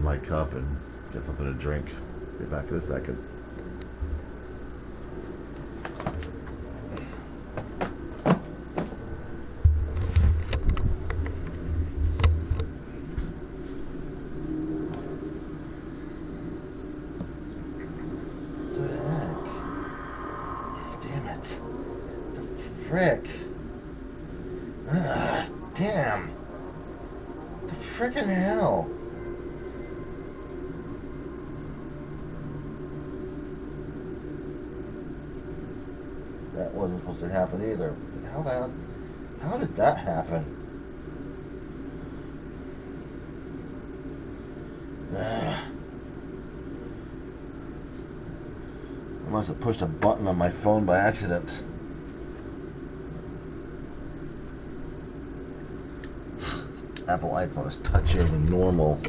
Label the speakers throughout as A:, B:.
A: my cup and get something to drink. Be back in a second.
B: What the heck? Damn it. The frick. Damn. The frickin' hell. That wasn't supposed to happen either. How did that happen? I must have pushed a button on my phone by accident. Apple iPhone is touchier than normal.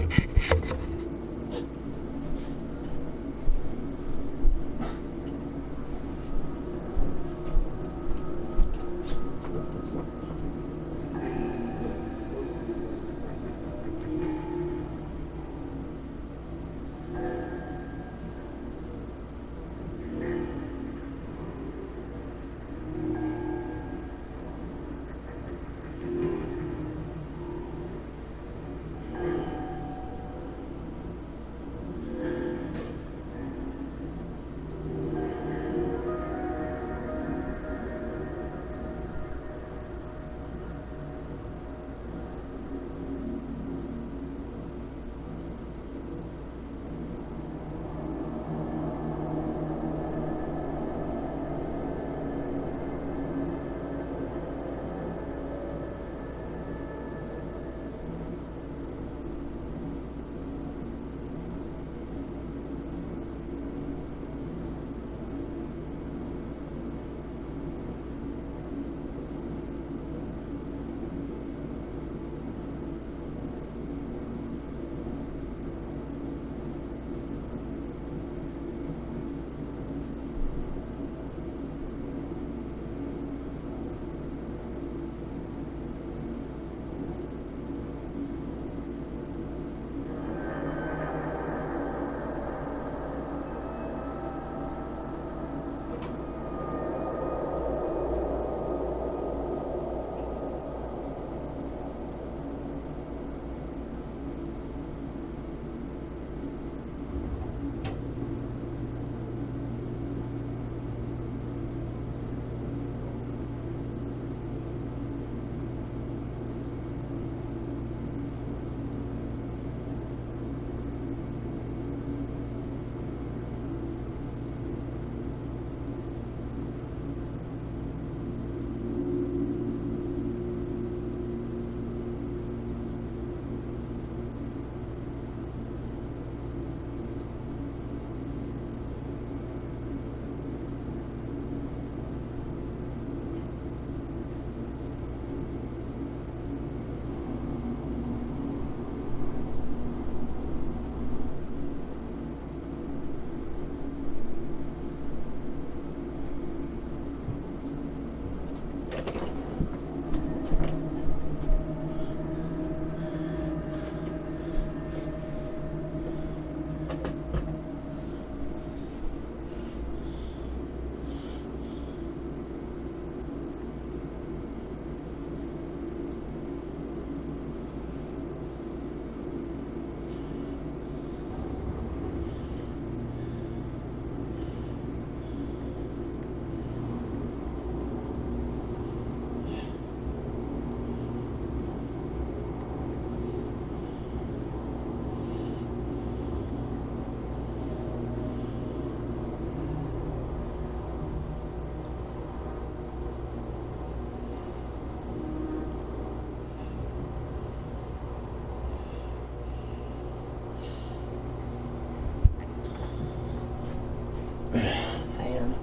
B: Man,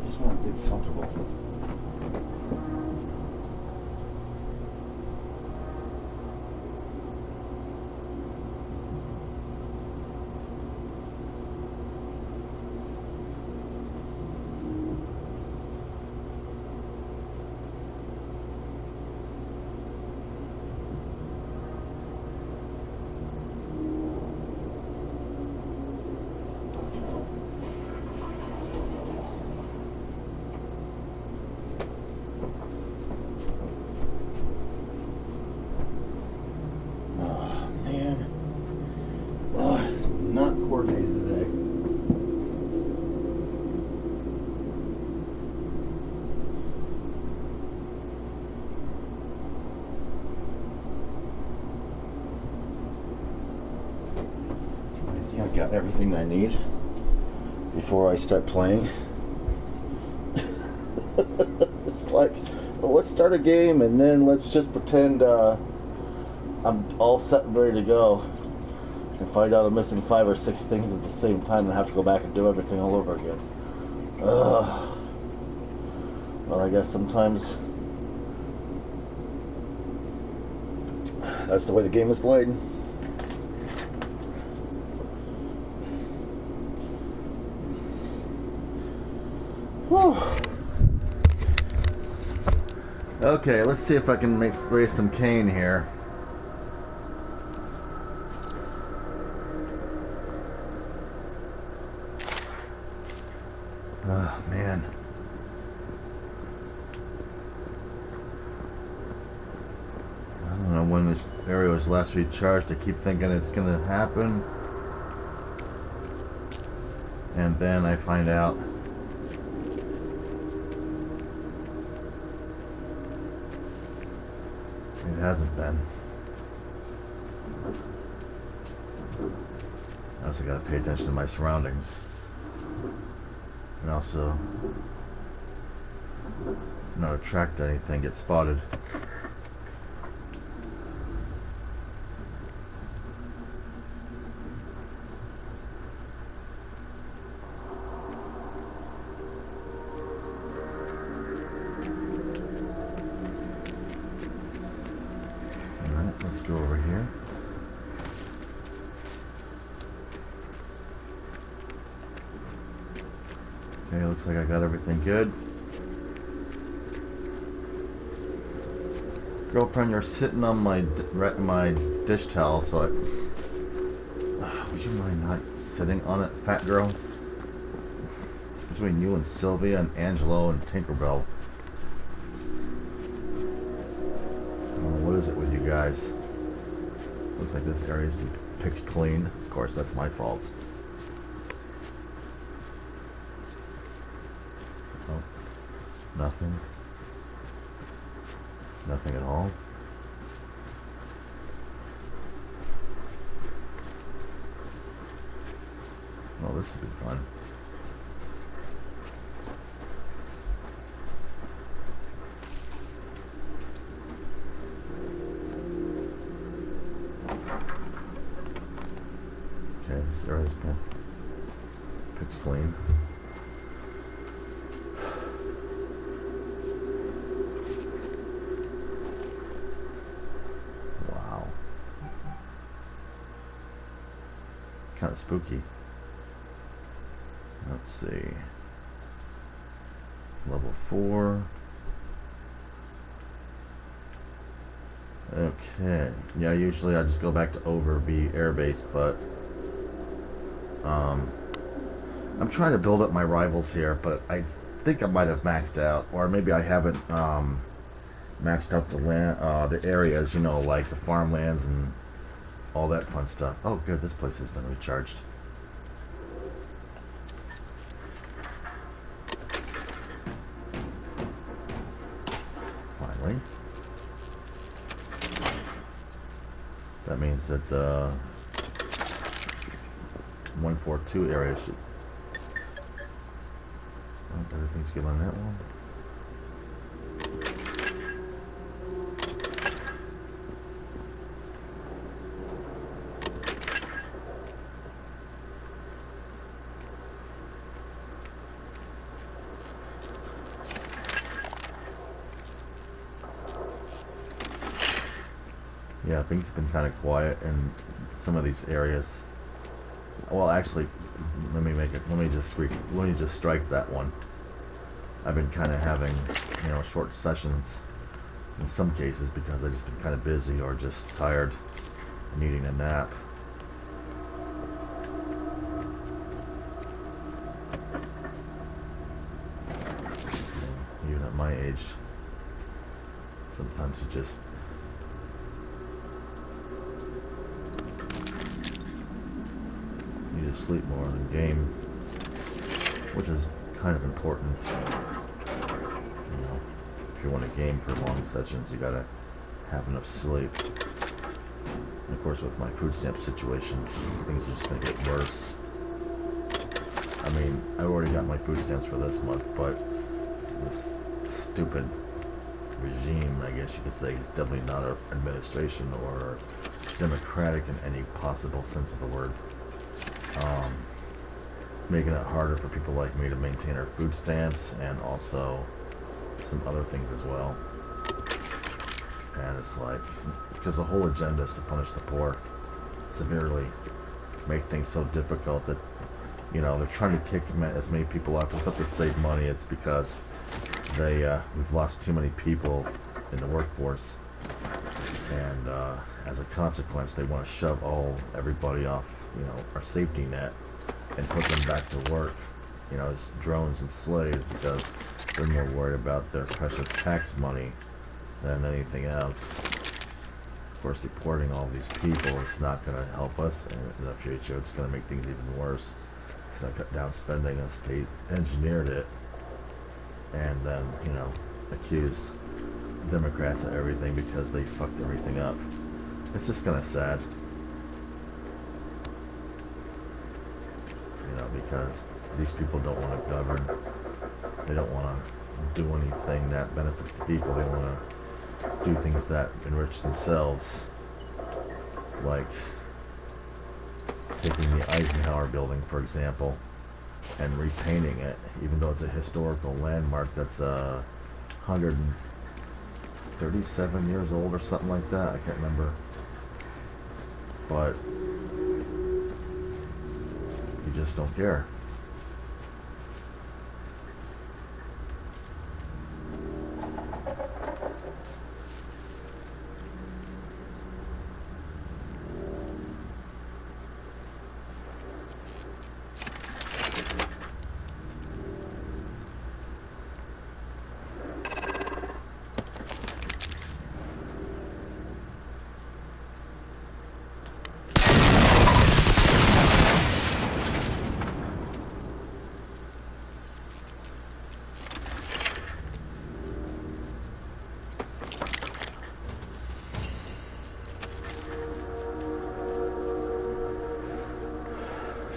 B: just want to get comfortable. think I got everything I need before I start playing. It's like, well, let's start a game and then let's just pretend I'm all set and ready to go, and find out I'm missing 5 or 6 things at the same time and have to go back and do everything all over again. Ugh. Well, I guess sometimes that's the way the game is played. Whew.
A: Okay, let's see if I can raise some cane here. Oh, man. I don't know when this area was last recharged. I keep thinking it's gonna happen. And then I find out it hasn't been. I also gotta pay attention to my surroundings. And also not attract anything, get spotted. Alright, let's go over here. Okay, looks like I got everything good. Girlfriend, you're sitting on my dish towel, so would you mind not sitting on it, fat girl? It's between you and Sylvia and Angelo and Tinkerbell. What is it with you guys? Looks like this area's been picked clean. Of course, that's my fault. Oh, nothing. Nothing at all. Oh, this will be fun. Okay, this area's been picked clean. Kind of spooky. Let's see. Level 4. Okay. Yeah, usually I just go back to Overby Air Base, but I'm trying to build up my rivals here, but I think I might have maxed out, or maybe I haven't maxed out the land, the areas, you know, like the farmlands and all that fun stuff. Oh good, this place has been recharged. Finally. That means that the 142 area should... Oh, everything's good on that one. Yeah, things have been kind of quiet in some of these areas. Well, actually, let me just strike that one. I've been kind of having, you know, short sessions in some cases because I've just been kind of busy or just tired, needing a nap. Even at my age, sometimes you just need to sleep more than game, which is kind of important. You know, if you want to game for long sessions, you gotta have enough sleep. And of course, with my food stamp situations, things are just going to get worse. I mean, I already got my food stamps for this month, but this stupid regime, I guess you could say, is definitely not an administration or democratic in any possible sense of the word. Making it harder for people like me to maintain our food stamps, and also some other things as well. And it's like, because the whole agenda is to punish the poor severely, make things so difficult that, you know, they're trying to kick as many people out. It's not to save money, it's because we've lost too many people in the workforce, and as a consequence, they want to shove everybody off, you know, our safety net and put them back to work, you know, as drones and slaves, because they're more worried about their precious tax money than anything else. Of course, deporting all these people is not going to help us in the future. It's going to make things even worse. It's going to cut down spending, and state engineered it, and then, you know, accuse Democrats of everything because they fucked everything up. It's just kind of sad. You know, because these people don't want to govern. They don't want to do anything that benefits the people. They want to do things that enrich themselves. Like taking the Eisenhower building, for example, and repainting it, even though it's a historical landmark that's 137 years old or something like that. I can't remember. But you just don't care.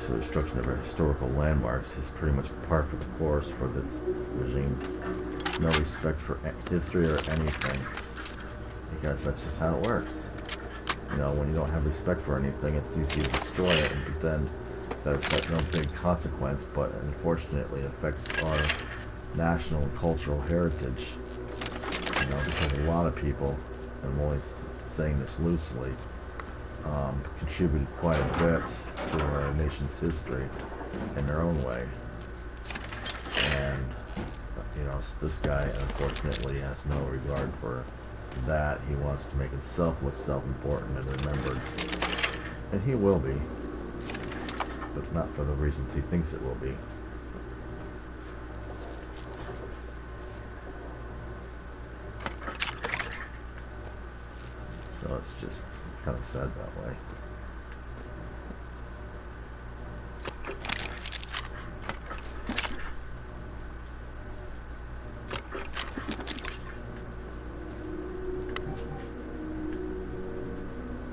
A: So destruction of our historical landmarks is pretty much par for the course for this regime. No respect for history or anything, because that's just how it works. You know, when you don't have respect for anything, it's easy to destroy it and pretend that it's got no big consequence, but unfortunately it affects our national and cultural heritage. You know, because a lot of people, and I'm only saying this loosely, contributed quite a bit to our nation's history in their own way. And, you know, this guy unfortunately has no regard for that. He wants to make himself look self-important and remembered. And he will be, but not for the reasons he thinks it will be. So it's just kind of sad that way.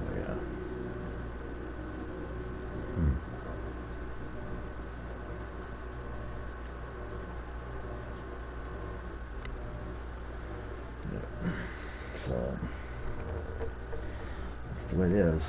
A: Oh yeah. Yeah. So that's the way it is.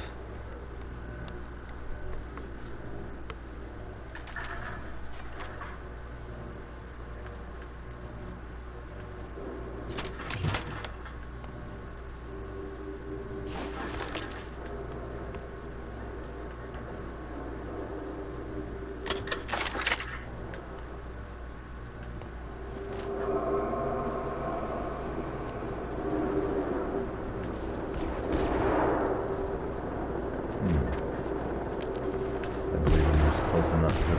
A: I believe I'm just close enough to the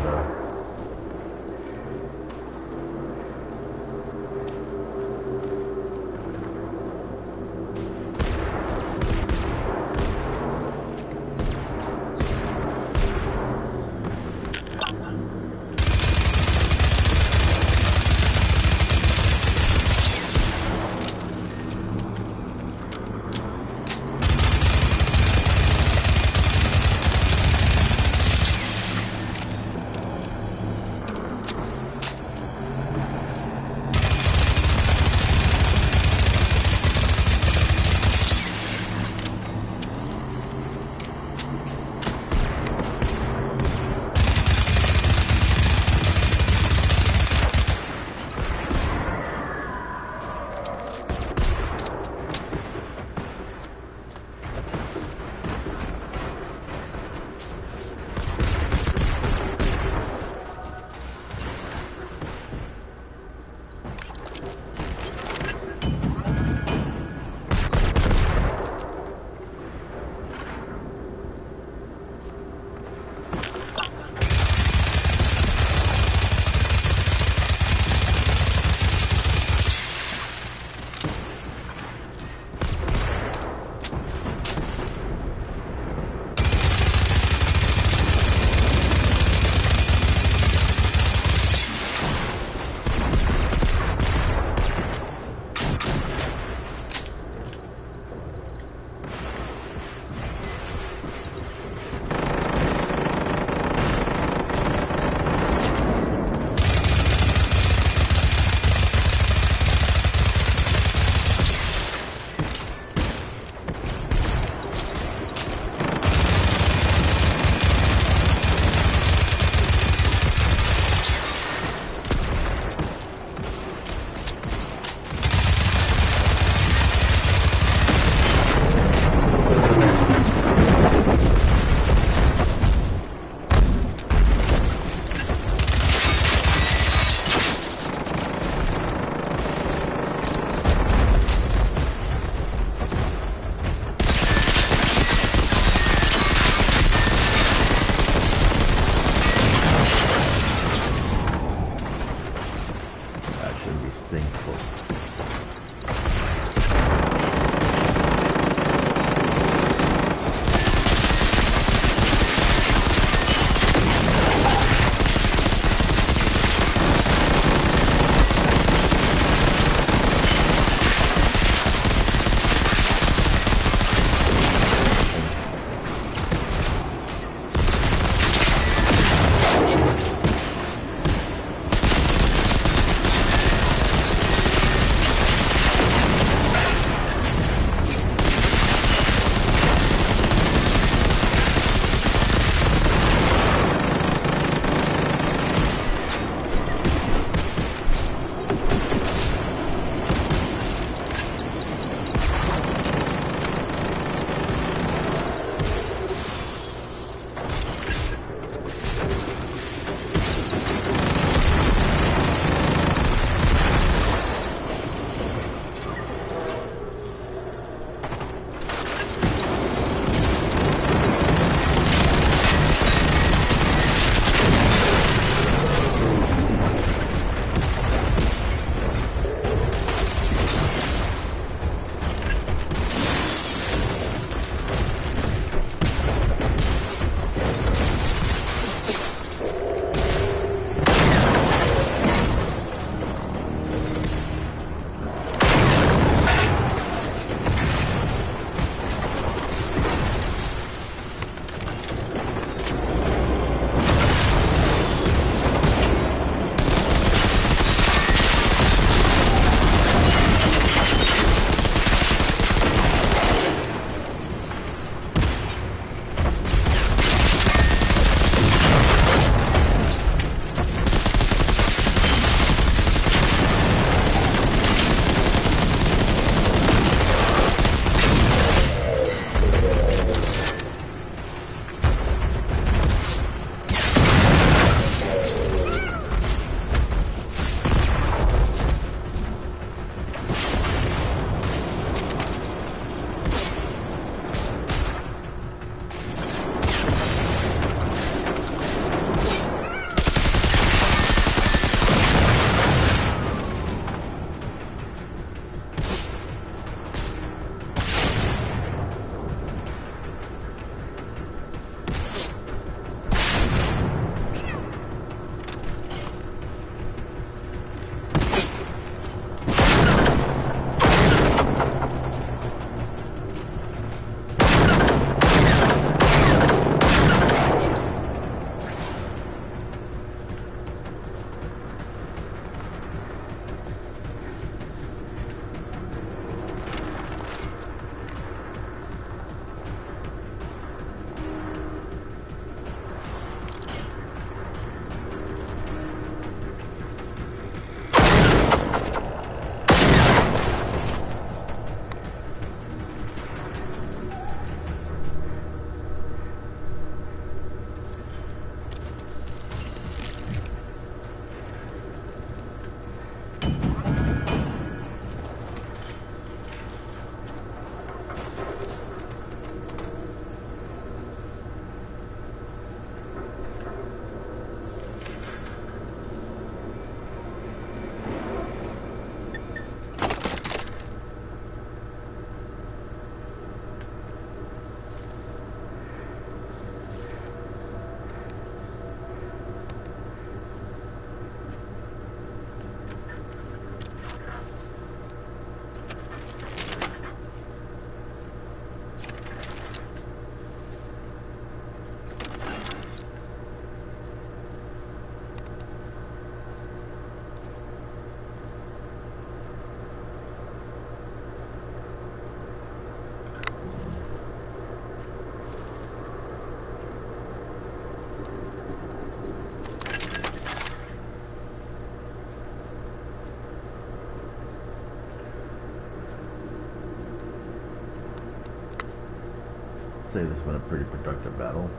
A: say this has been a pretty productive battle.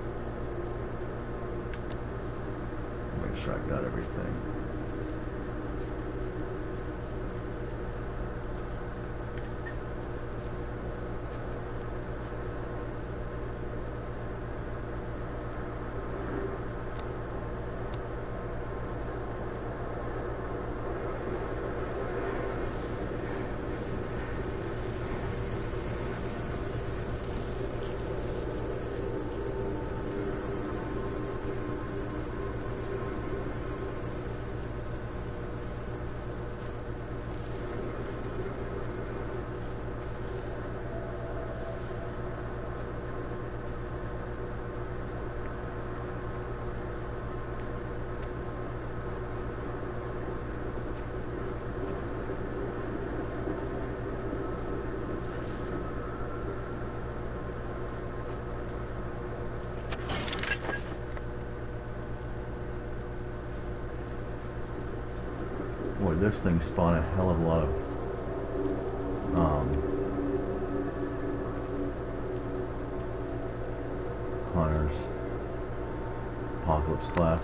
A: Make sure I got everything. Boy, this thing spawned a hell of a lot of hunters. Apocalypse class.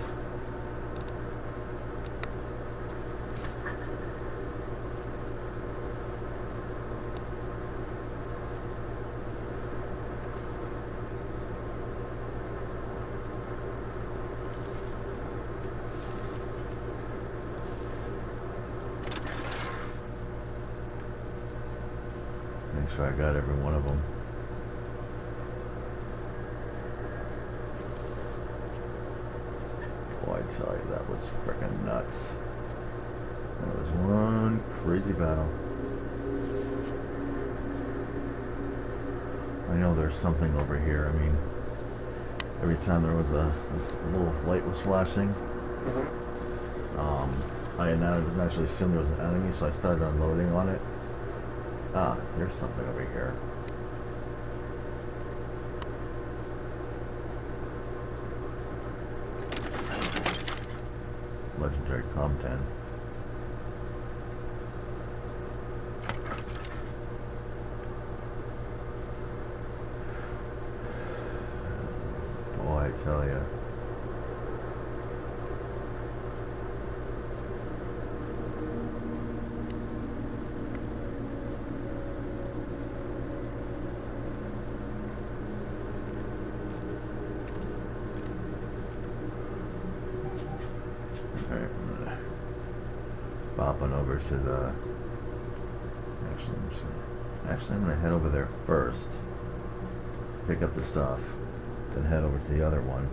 A: Make sure I got every one of them. Boy, I tell you, that was frickin' nuts. That was one crazy battle. I know there's something over here. I mean, every time there was this little light was flashing, I naturally assumed there was an enemy, so I started unloading on it. Ah, there's something over here. Legendary Comten. Boy, I tell ya. Bopping over to the... Actually, I'm going to head over there first. Pick up the stuff. Then head over to the other one.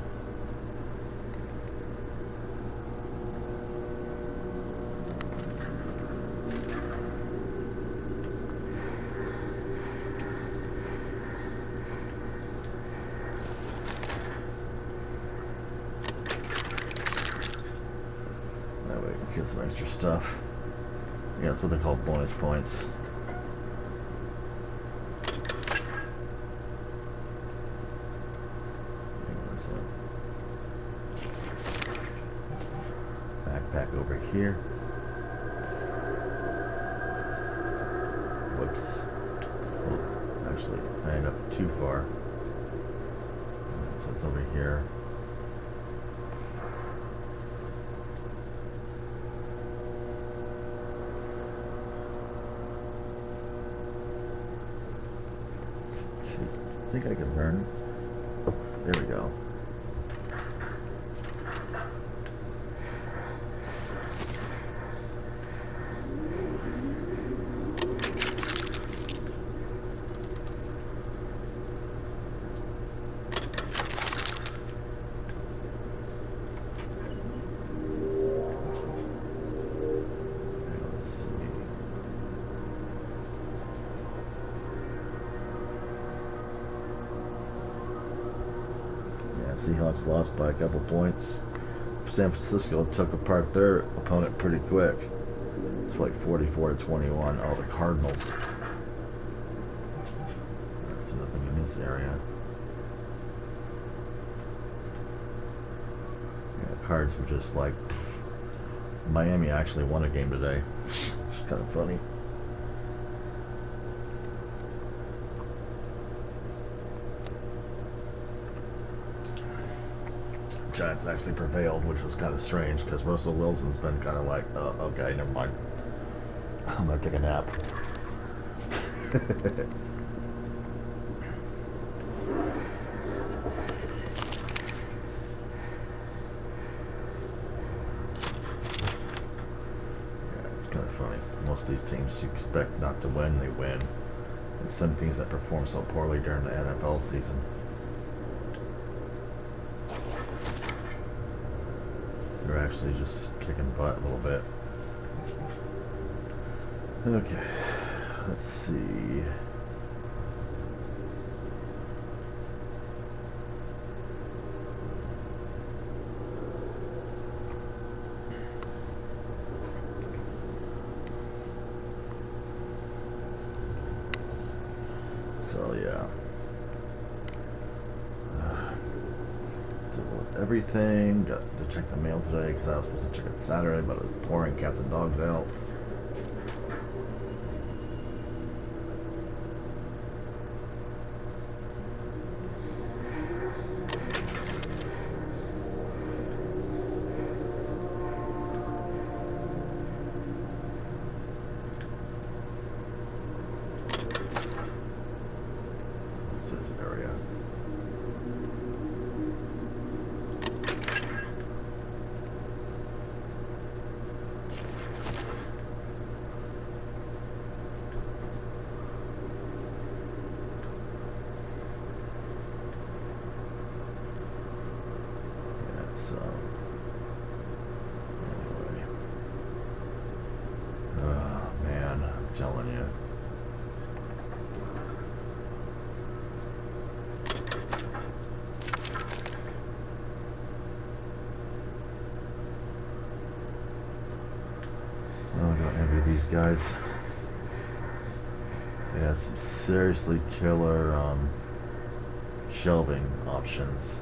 A: Get some extra stuff. Yeah, that's what they call bonus points. Backpack over here. Whoops. Oh, actually, I ended up too far. So it's over here. I think I can learn. There we go. Seahawks lost by a couple points. San Francisco took apart their opponent pretty quick. It's like 44-21. Oh, the Cardinals. There's nothing in this area. Yeah, the Cards were just like... Miami actually won a game today. It's kind of funny. Giants actually prevailed, which was kind of strange because Russell Wilson's been kind of like, okay, never mind. I'm gonna take a nap. It's kind of funny. Most of these teams you expect not to win, they win. And some teams that perform so poorly during the NFL season. They're actually just kicking butt a little bit. Okay, let's see. So yeah, deal with everything. Got to check the mail today because I was supposed to check it Saturday, but it was pouring cats and dogs out. Area. Yeah, so anyway. Oh man, I'm telling you. These guys, they have some seriously killer shelving options.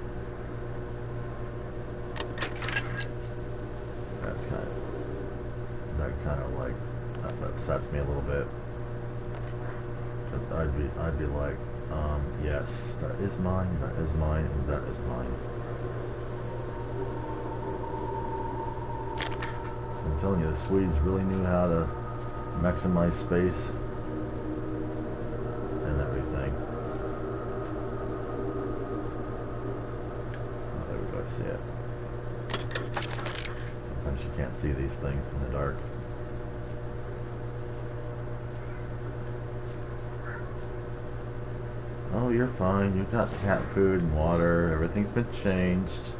A: That kind of like that upsets me a little bit, because I'd be like, yes, that is mine, and that is mine. I'm telling you, the Swedes really knew how to maximize space and everything. Oh, there we go, I see it. Sometimes you can't see these things in the dark. Oh, you're fine. You've got cat food and water. Everything's been changed.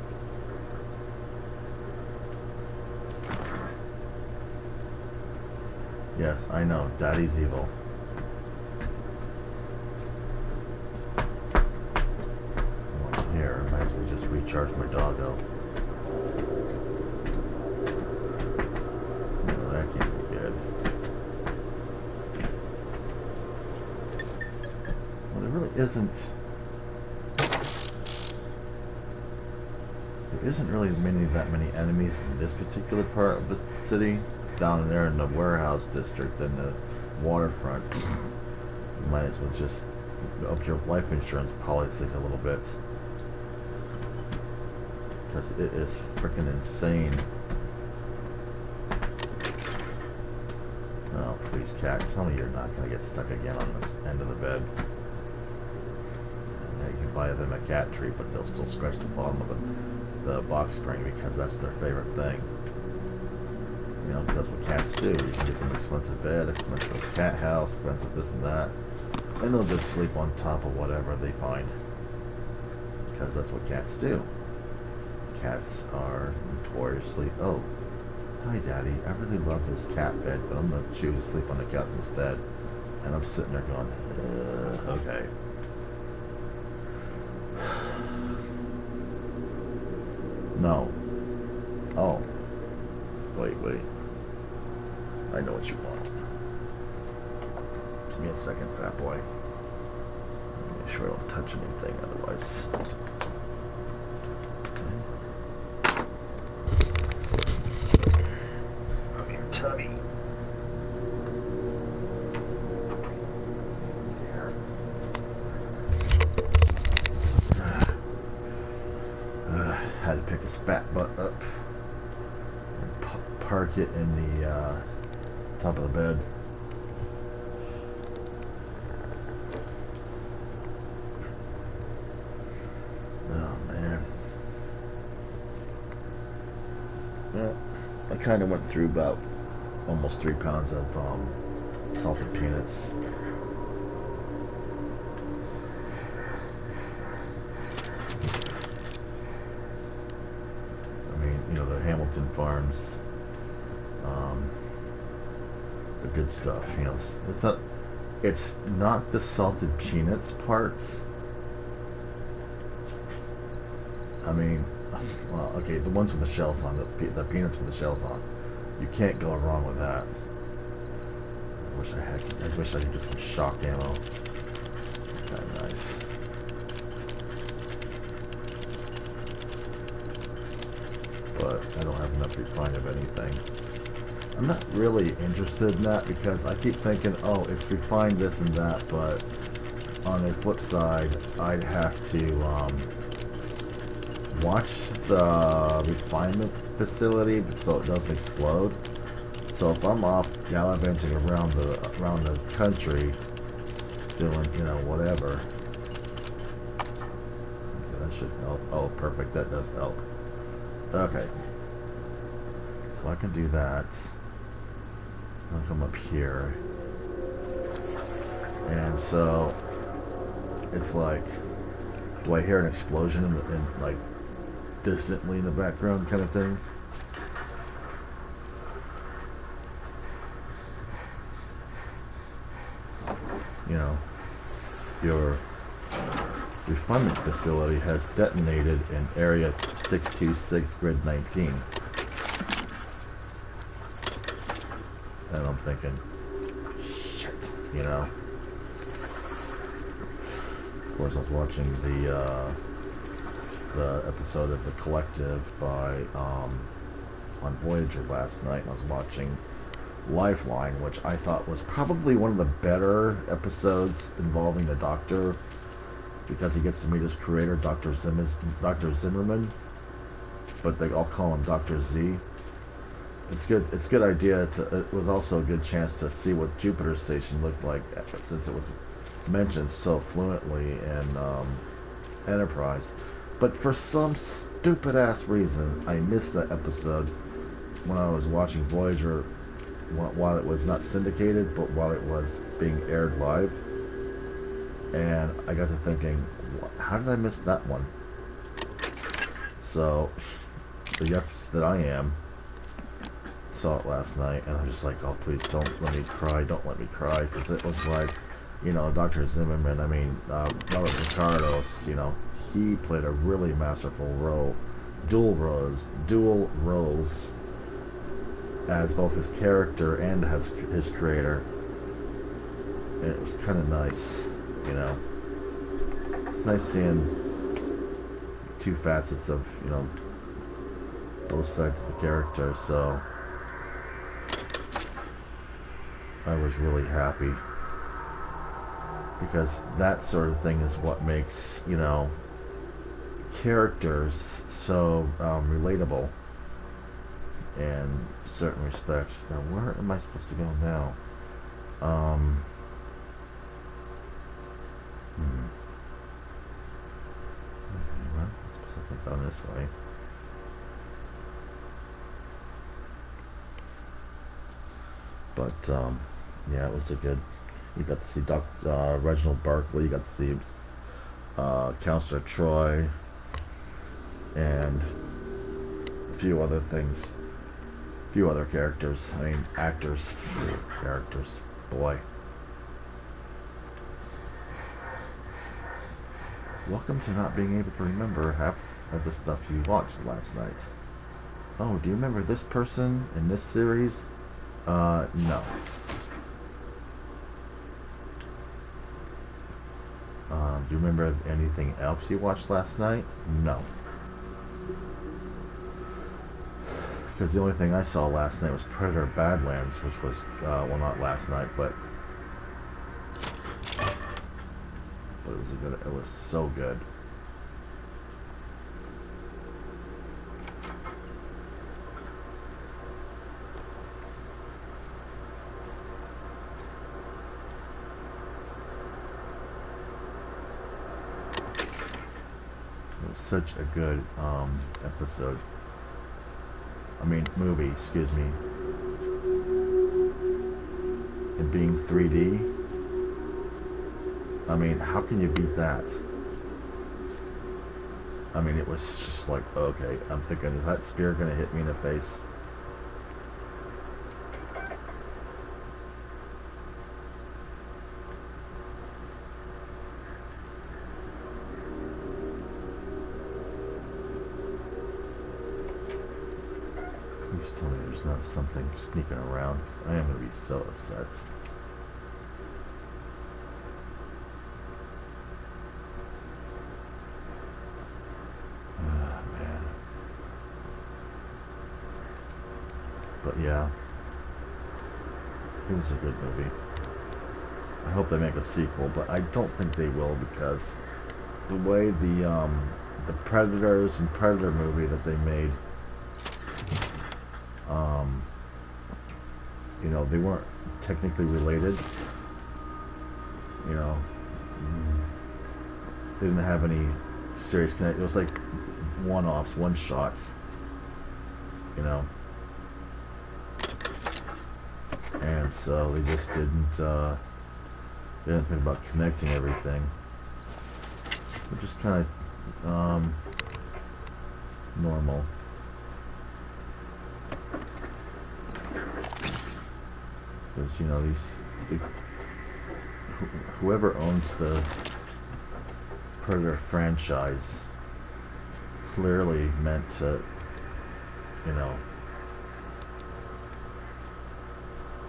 A: Yes, I know. Daddy's evil. Well, here, I might as well just recharge my doggo. No, that can't be good. Well, there really isn't... There isn't really that many enemies in this particular part of the city. Down there in the warehouse district and the waterfront, you might as well just up your life insurance policies a little bit, because it is freaking insane. Oh please, cat, tell me you're not going to get stuck again on this end of the bed. Yeah, you can buy them a cat treat, but they'll still scratch the bottom of the box spring because that's their favorite thing. You know, that's what cats do. You can get them an expensive bed, expensive cat house, expensive this and that. And they'll just sleep on top of whatever they find. Because that's what cats do. Cats are notoriously... Oh, hi Daddy. I really love this cat bed, but I'm going to choose to sleep on the cat instead. And I'm sitting there going, okay. No. Oh. Wait. I know what you want. Give me a second, fat boy. Make sure I don't touch anything, otherwise. Okay, Tubby. Had to pick his fat butt up and park it in the top of the bed. Oh man. Well, I kind of went through about almost 3 pounds of salted peanuts. I mean, you know, the Hamilton Farms, the good stuff. You know, it's not the salted peanuts parts. I mean, well, okay, the ones with the shells on, the peanuts with the shells on, you can't go wrong with that. I wish I could get some shock ammo. Kind of nice. But I don't have enough refined of anything. I'm not really interested in that because I keep thinking, oh, it's refined this and that, but on the flip side, I'd have to watch the refinement facility so it doesn't explode. So if I'm off gallivanting around the country doing, you know, whatever, okay, that should help. Oh, perfect, that does help. Okay, so I can do that. I'll come up here, and so it's like, do I hear an explosion in like distantly in the background kind of thing? You know, your refinement facility has detonated in area 626 grid 19. And I'm thinking, shit, you know. Of course, I was watching the episode of The Collective by on Voyager last night, and I was watching Lifeline, which I thought was probably one of the better episodes involving the Doctor, because he gets to meet his creator, Dr. Zimmerman, but they all call him Dr. Z. It's good. It's a good idea. It was also a good chance to see what Jupiter Station looked like, since it was mentioned so fluently in Enterprise. But for some stupid ass reason, I missed that episode when I was watching Voyager, while it was not syndicated, but while it was being aired live. And I got to thinking, how did I miss that one? So, the yucks that I am, saw it last night, and I was just like, oh, please don't let me cry, don't let me cry, because it was like, you know, Dr. Zimmerman, I mean, Robert Picardo, you know, he played a really masterful role, dual roles, as both his character and as his creator. And it was kind of nice, you know. It's nice seeing two facets of, you know, both sides of the character, so I was really happy, because that sort of thing is what makes, you know, characters so relatable in certain respects. Now, where am I supposed to go now? Okay, well, I suppose I've gone this way. But yeah, it was a good. You got to see Reginald Barclay. You got to see Counselor Troy, and a few other things, a few other characters. I mean, actors, characters. Boy. Welcome to not being able to remember half of the stuff you watched last night. Oh, do you remember this person in this series? No. Do you remember anything else you watched last night? No. Because the only thing I saw last night was Predator Badlands, which was, well, not last night, but it was so good. such a good episode. I mean, movie, excuse me. And being 3D, I mean, how can you beat that? I mean, it was just like, okay, I'm thinking, is that spear gonna hit me in the face? Please tell me there's not something sneaking around. I am gonna be so upset. Man. But yeah, it was a good movie. I hope they make a sequel, but I don't think they will, because the way the Predators and Predator movie that they made, you know, they weren't technically related. You know, they didn't have any serious connect. It was like one-offs, one-shots. You know, and so they just didn't think about connecting everything. Which is kind of normal. Because, you know, whoever owns the Predator franchise clearly meant to, you know,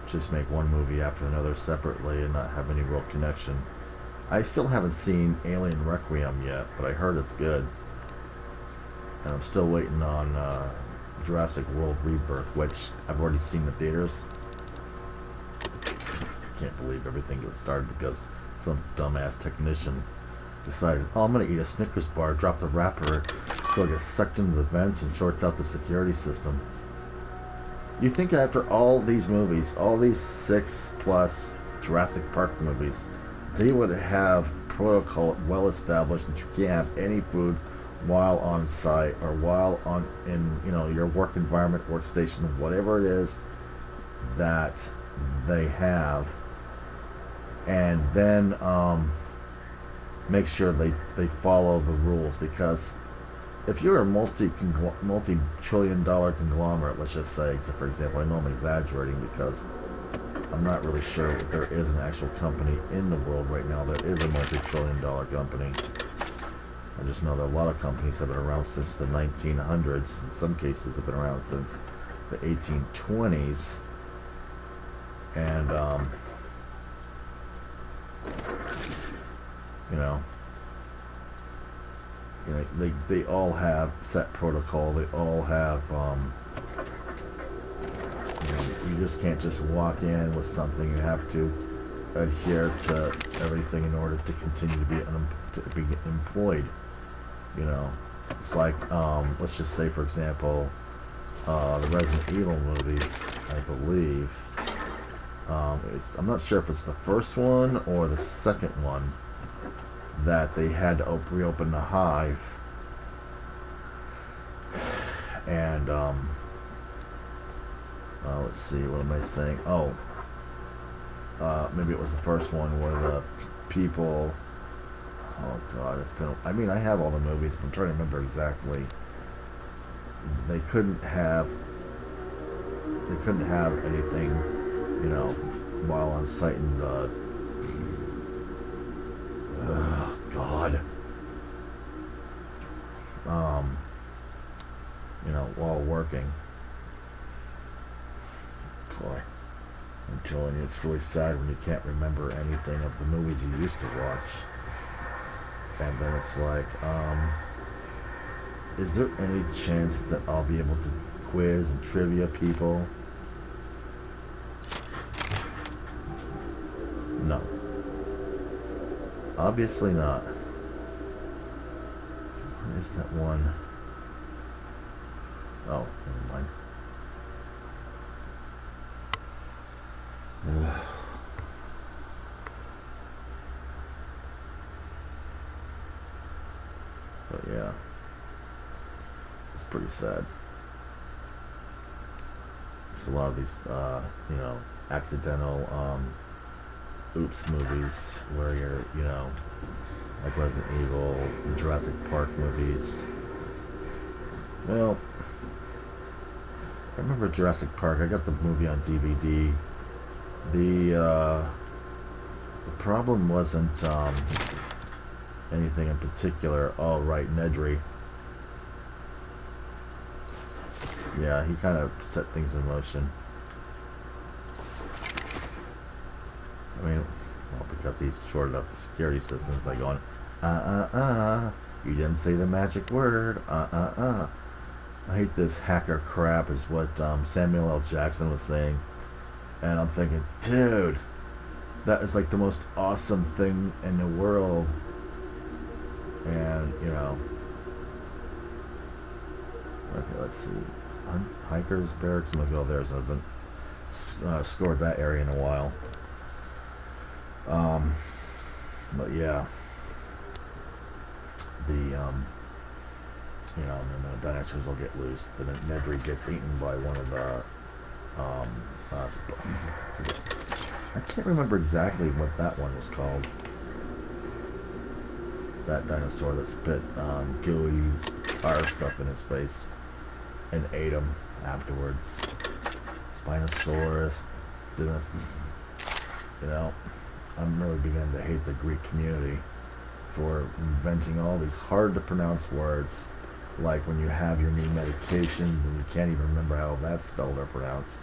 A: just make one movie after another separately and not have any real connection. I still haven't seen Alien Requiem yet, but I heard it's good. And I'm still waiting on Jurassic World Rebirth, which I've already seen in the theaters. Can't believe everything got started because some dumbass technician decided, oh, I'm gonna eat a Snickers bar, drop the wrapper so it gets sucked into the vents and shorts out the security system. You think after all these movies, all these 6+ Jurassic Park movies, they would have protocol well established that you can't have any food while on site or while in, you know, your work environment, workstation, whatever it is that they have, and then make sure they follow the rules. Because if you're a multi-trillion-dollar conglomerate, let's just say, except for example, I know I'm exaggerating because I'm not really sure if there is an actual company in the world right now that is a multi-trillion-dollar company. I just know that a lot of companies have been around since the 1900s. In some cases have been around since the 1820s. And, you know, they all have set protocol. They all have, you know, you just can't just walk in with something. You have to adhere to everything in order to continue to be employed. You know, it's like, let's just say, for example, the Resident Evil movie, I believe. I'm not sure if it's the first one or the second one that they had to reopen the hive, and let's see, what am I saying? Oh, maybe it was the first one where the people. Oh God, it's been. I mean, I have all the movies, but I'm trying to remember exactly. They couldn't have anything, you know, while on site in the. God. You know, while working. Boy, I'm telling you, it's really sad when you can't remember anything of the movies you used to watch. And then it's like, is there any chance that I'll be able to quiz and trivia people? No. Obviously not. Where's that one? Oh, never mind. But yeah. pretty sad. There's a lot of these, you know, accidental, oops movies where you're, you know, like Resident Evil, Jurassic Park movies. Well, I remember Jurassic Park. I got the movie on DVD. The problem wasn't anything in particular. Oh, right, Nedry. Yeah, he kind of set things in motion. I mean, well, because he's shorted up the security systems by going, you didn't say the magic word, I hate this hacker crap is what Samuel L. Jackson was saying. And I'm thinking, dude, that is like the most awesome thing in the world. And, you know, okay, let's see. Hikers Barracks, I'm gonna go there, so I haven't scored that area in a while. But yeah, the you know, and then the dinosaurs will get loose. Then Nedry gets eaten by one of the I can't remember exactly what that one was called. That dinosaur that spit gooey tar stuff in his face and ate him afterwards. Spinosaurus, Dennis. You know, I'm really beginning to hate the Greek community for inventing all these hard to pronounce words, like when you have your new medications and you can't even remember how that's spelled or pronounced.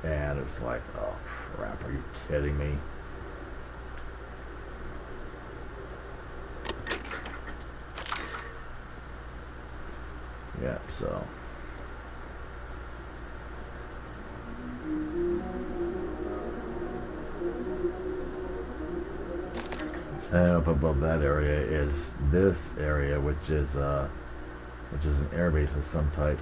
A: And it's like, oh crap, are you kidding me? Yeah, so. And up above that area is this area, which is an airbase of some type.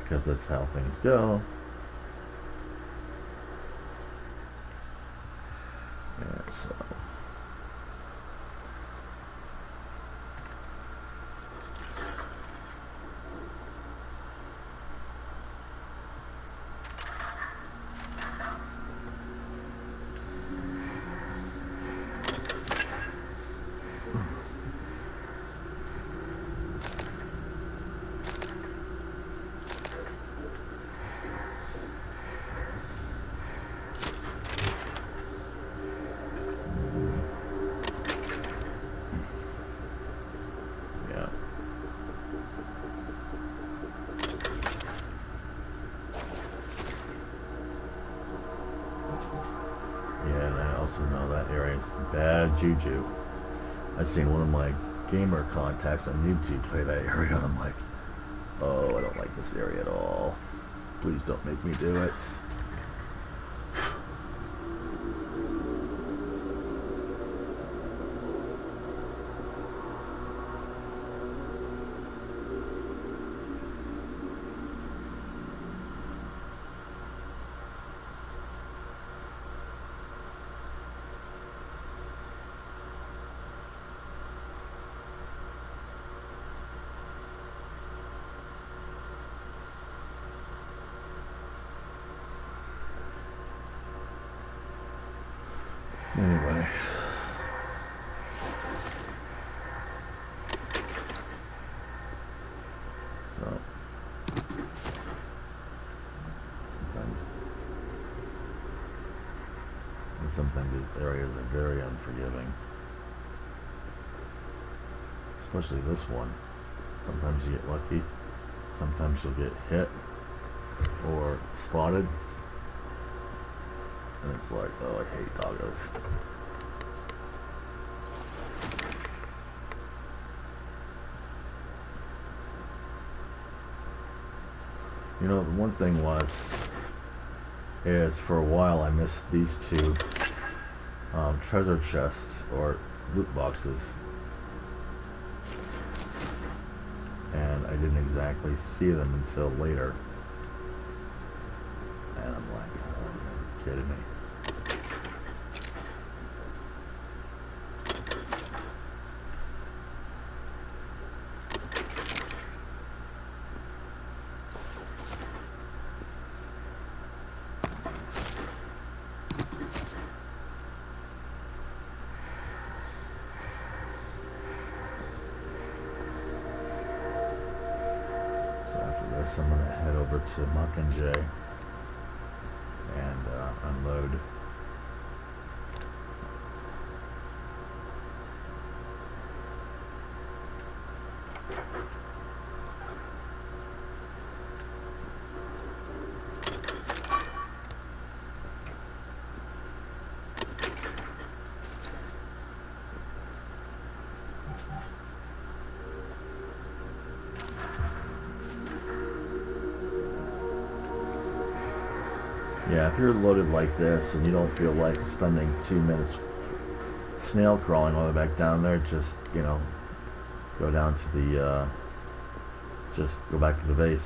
A: Because that's how things go. Yeah, so. Know that area is bad juju. I've seen one of my gamer contacts on YouTube play that area, and I'm like, oh, I don't like this area at all. Please don't make me do it. Anyway. So. Sometimes these areas are very unforgiving. Especially this one. Sometimes you get lucky. Sometimes you'll get hit or spotted. And it's like, oh, I hate doggos. You know, the one thing is for a while I missed these two treasure chests or loot boxes. And I didn't exactly see them until later. And I'm like, oh, are you kidding me? over to Mockingjay and unload. Yeah, if you're loaded like this and you don't feel like spending 2 minutes snail crawling all the way back down there, just, you know, go down to the, just go back to the base.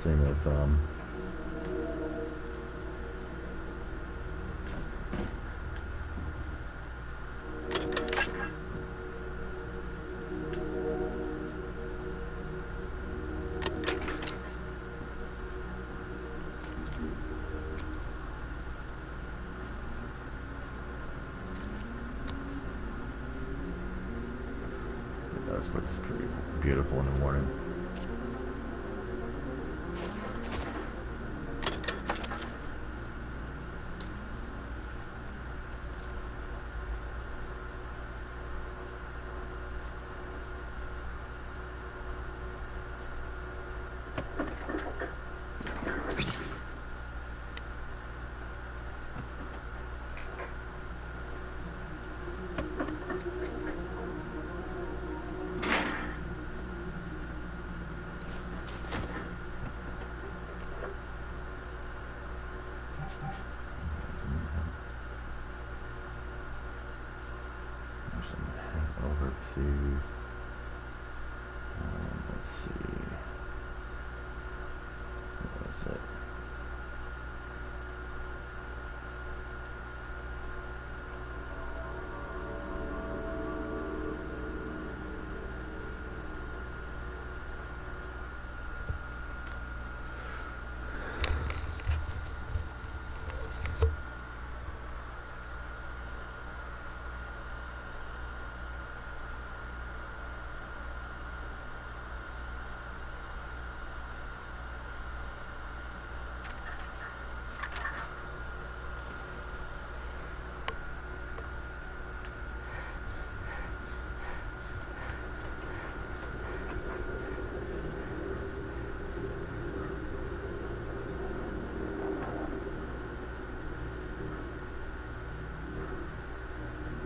A: Same with, that's what's pretty beautiful in the morning. Over to, let's see, what was it?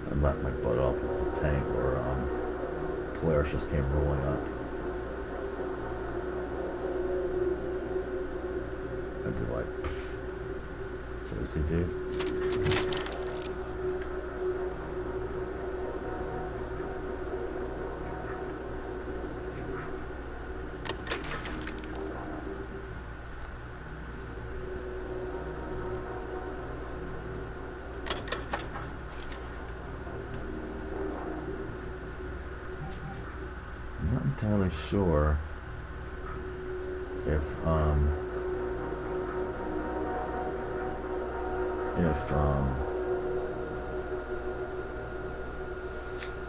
A: I let my butt off with the tank, or Polaris just came rolling up. I'd be like, seriously, dude? I'm not entirely sure if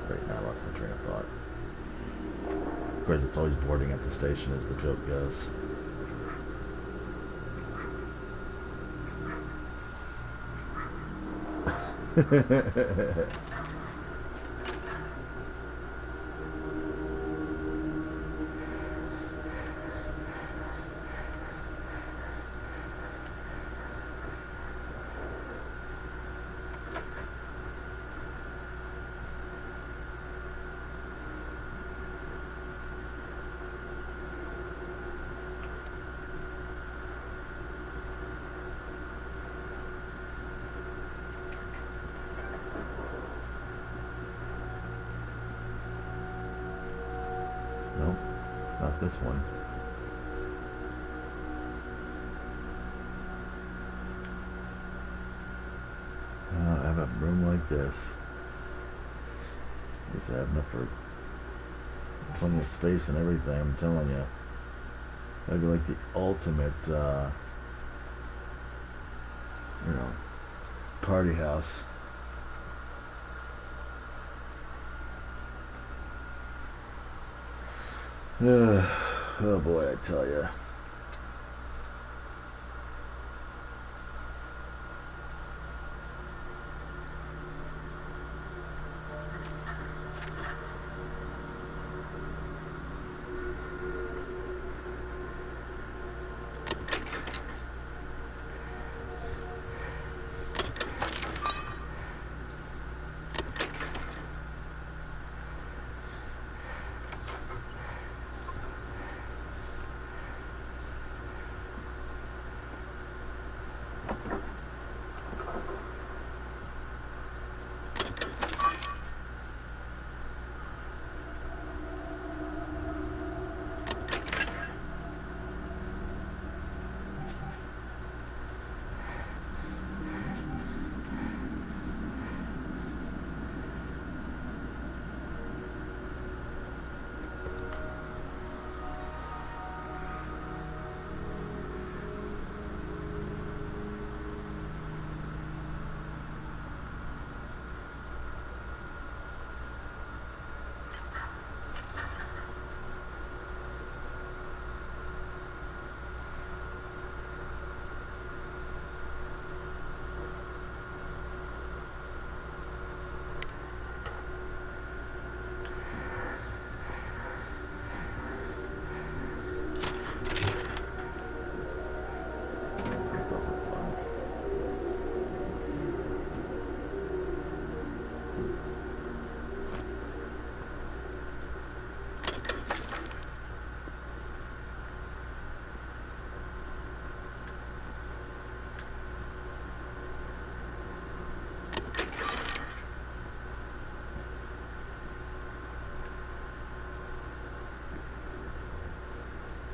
A: right now I lost my train of thought. Of course, it's always boarding at the station as the joke goes. Nope, it's not this one. I have a room like this. Just have enough for plenty of space and everything, I'm telling you. That'd be like the ultimate, you know, party house. Oh boy, I tell you.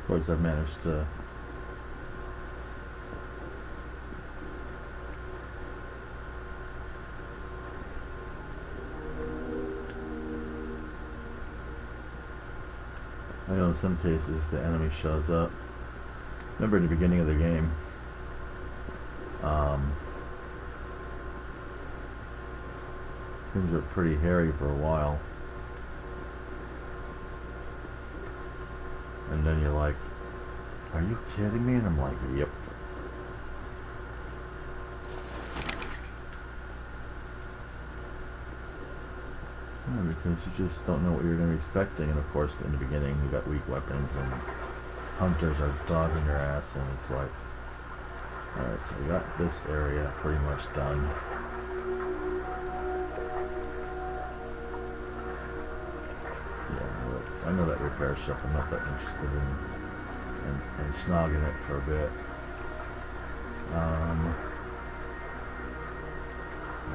A: Of course, I've managed to I know in some cases the enemy shows up. Remember in the beginning of the game, things were pretty hairy for a while. And then you're like, are you kidding me? And I'm like, yep. Yeah, because you just don't know what you're going to be expecting. And of course, in the beginning, you got weak weapons and hunters are dogging your ass. And it's like, alright, so we got this area pretty much done. I know that repair shop. I'm not that interested in snogging it for a bit. I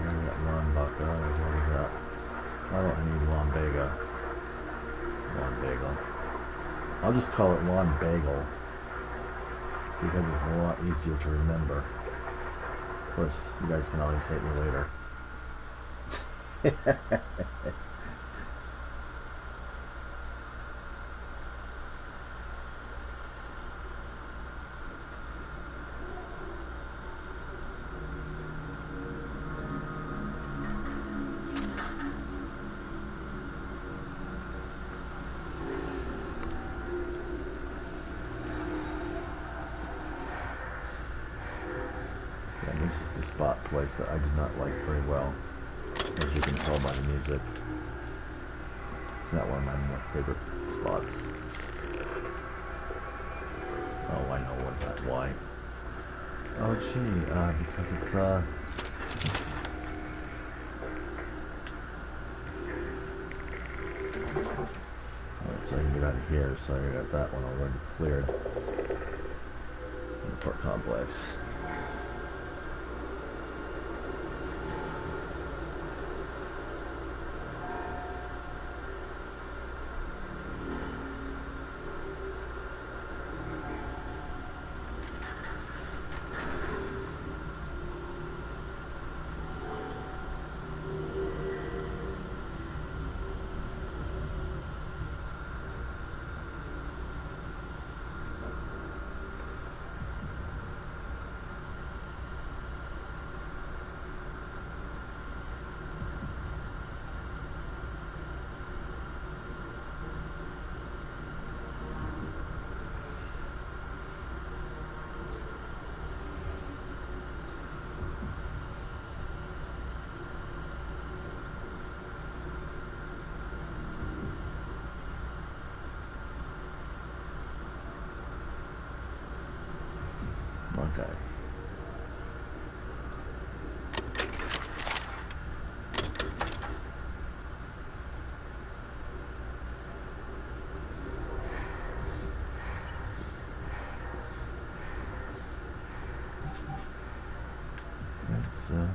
A: got Ronbaca. What is that? I don't need Lombaga. Lombaga. I'll just call it Lombagal because it's a lot easier to remember. Of course, you guys can always hate me later. This is the spot place that I do not like very well, as you can tell by the music. It's not one of my more favorite spots. Oh, I know why. Oh gee, because it's alright, so I can get out of here, so I got that one already cleared. In the port complex. Okay. That's,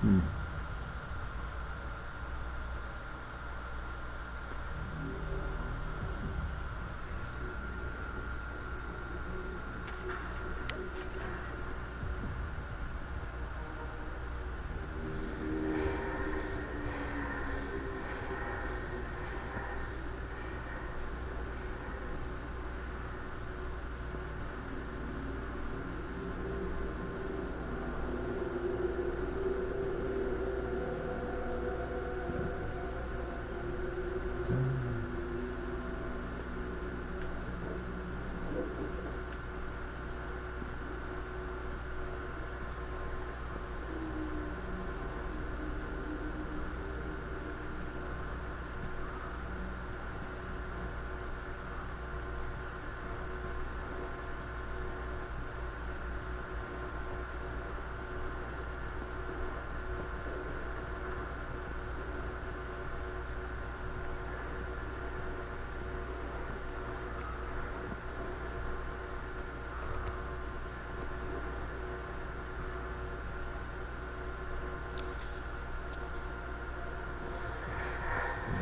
A: hmm.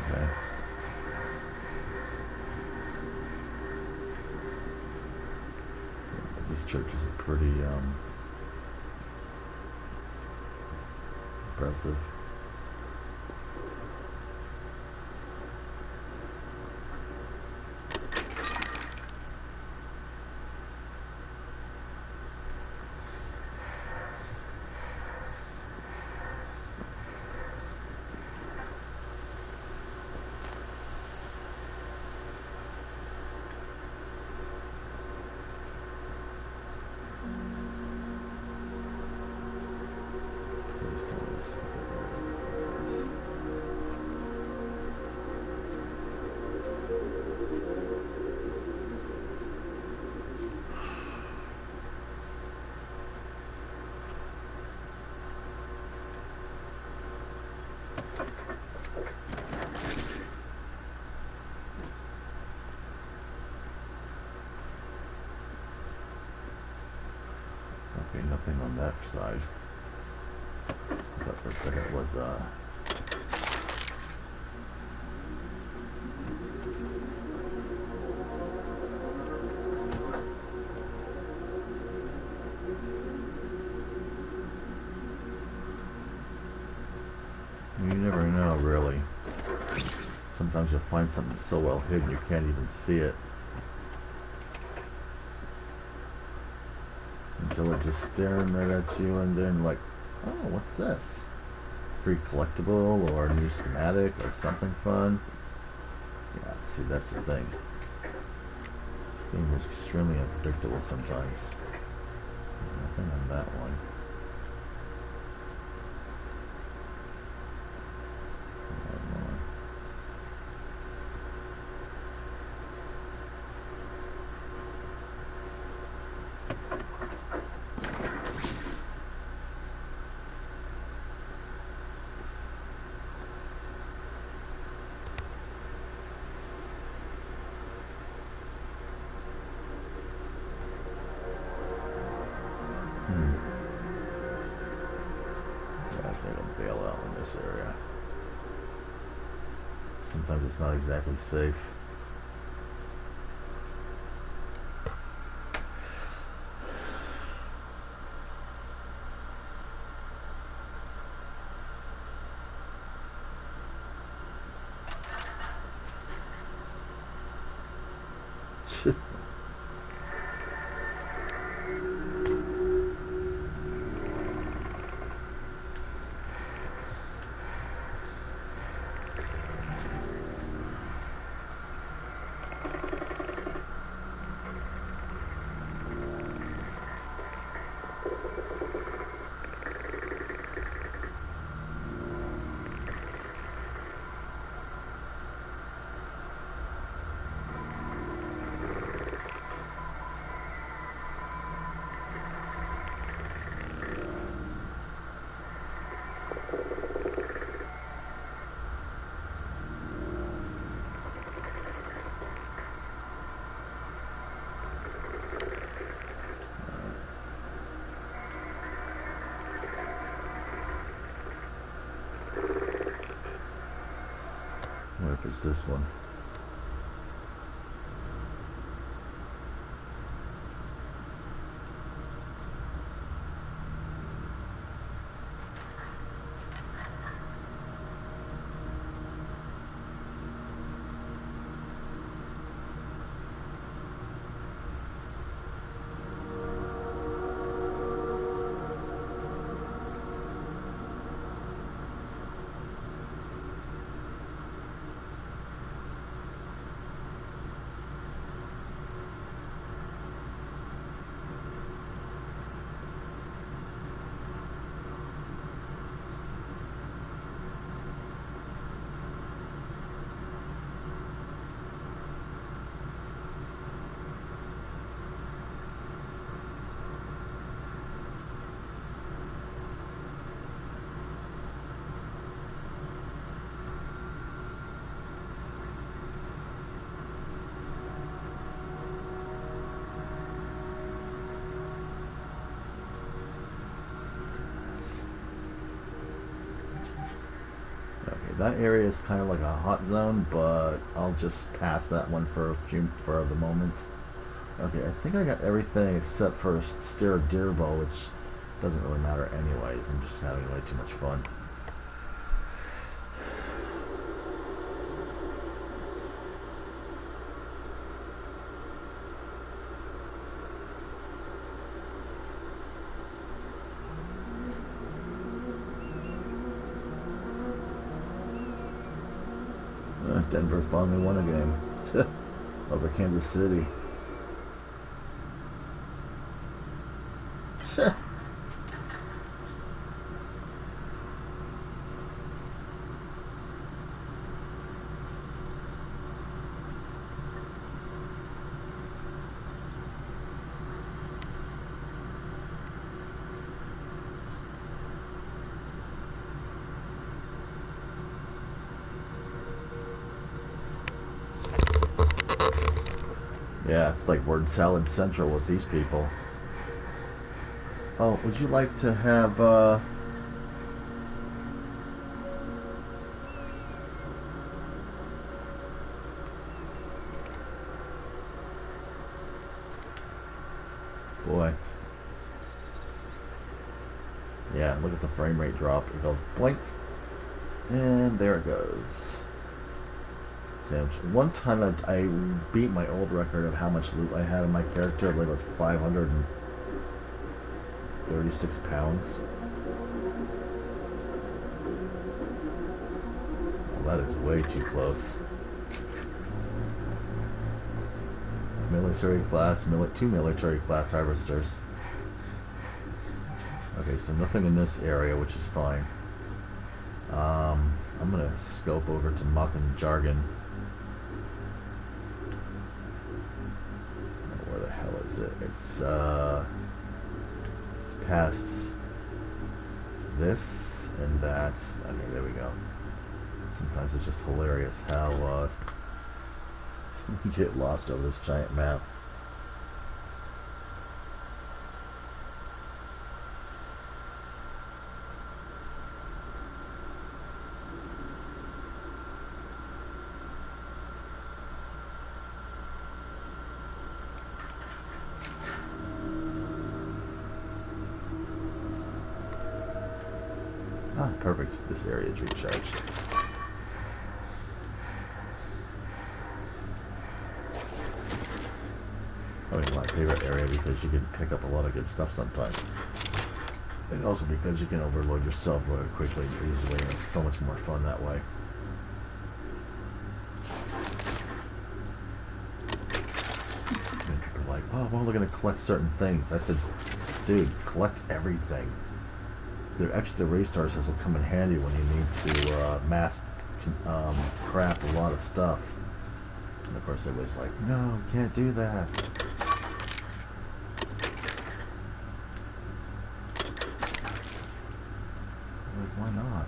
A: Okay. These churches are pretty impressive. Please tell us. Okay, nothing on that side. I thought for a second it was you never know, really. Sometimes you'll find something so well hidden you can't even see it until it's just staring right at you, and then like, oh, what's this? Free collectible or a new schematic or something fun. Yeah, see, that's the thing. This game is extremely unpredictable sometimes. Nothing on that one. Bail out in this area. Sometimes it's not exactly safe. if it's this one. That area is kind of like a hot zone, but I'll just pass that one for the moment. Okay, I think I got everything except for Stair Deerbow, which doesn't really matter anyways. I'm just having way too much fun. Denver finally won a game over Kansas City. Yeah, it's like word salad central with these people. Oh, would you like to have, boy. Yeah, look at the frame rate drop. It goes blink, and there it goes. One time I beat my old record of how much loot I had on my character. I believe it was 536 pounds. Well, that is way too close. Military class, two military class harvesters. Okay, so nothing in this area, which is fine. I'm gonna scope over to Muck and Jargon. It's past this and that. Okay, there we go. Sometimes it's just hilarious how you get lost over this giant map. Ah, perfect. This area is recharged. Probably my favorite area because you can pick up a lot of good stuff sometimes. And also because you can overload yourself really quickly and easily, and it's so much more fun that way. And people are like, oh, well, we're going to collect certain things. I said, dude, collect everything. Their extra resources will come in handy when you need to mass craft a lot of stuff. And of course everybody's like, no, can't do that. Like, why not?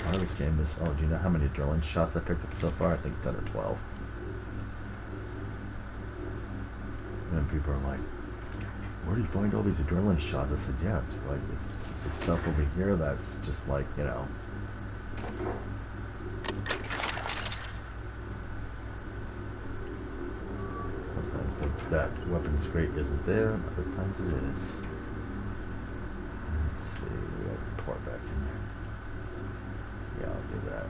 A: Part of this game is, oh, do you know how many drilling shots I picked up so far? I think 10 or 12. And then people are like, where do you find all these adrenaline shots? I said, yeah, it's like it's the stuff over here that's just like, you know. that weapons crate isn't there, other times it is. Let's see, we have a port back in there. Yeah, I'll do that.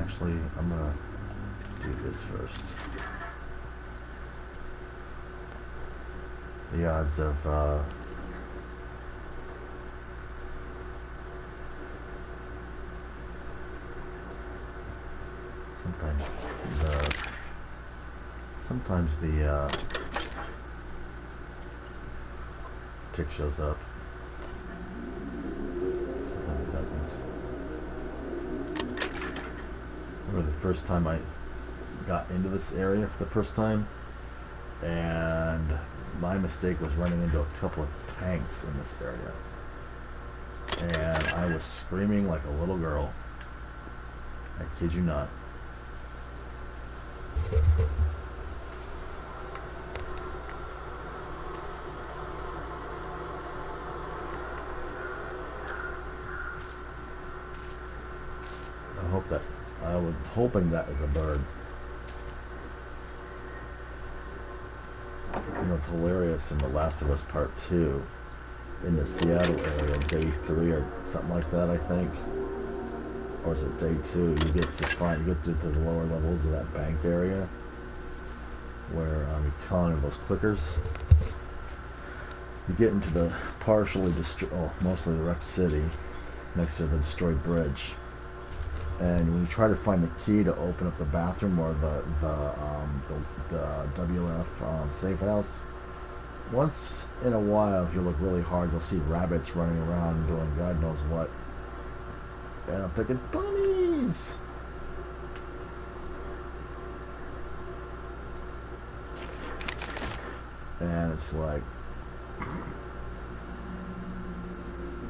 A: Actually, I'm gonna do this first. The odds of sometimes the tick shows up. Sometimes it doesn't. Remember the first time I got into this area for the first time, and my mistake was running into a couple of tanks in this area, and I was screaming like a little girl. I kid you not. I was hoping that is a bird. You know, it's hilarious in The Last of Us Part 2, in the Seattle area, day 3 or something like that, I think. Or is it day 2? You get to the lower levels of that bank area where you con those clickers. You get into the mostly the wrecked city next to the destroyed bridge. And when you try to find the key to open up the bathroom or the WF safe house, once in a while, if you look really hard, you'll see rabbits running around doing God knows what. And I'm thinking, bunnies! And it's like, of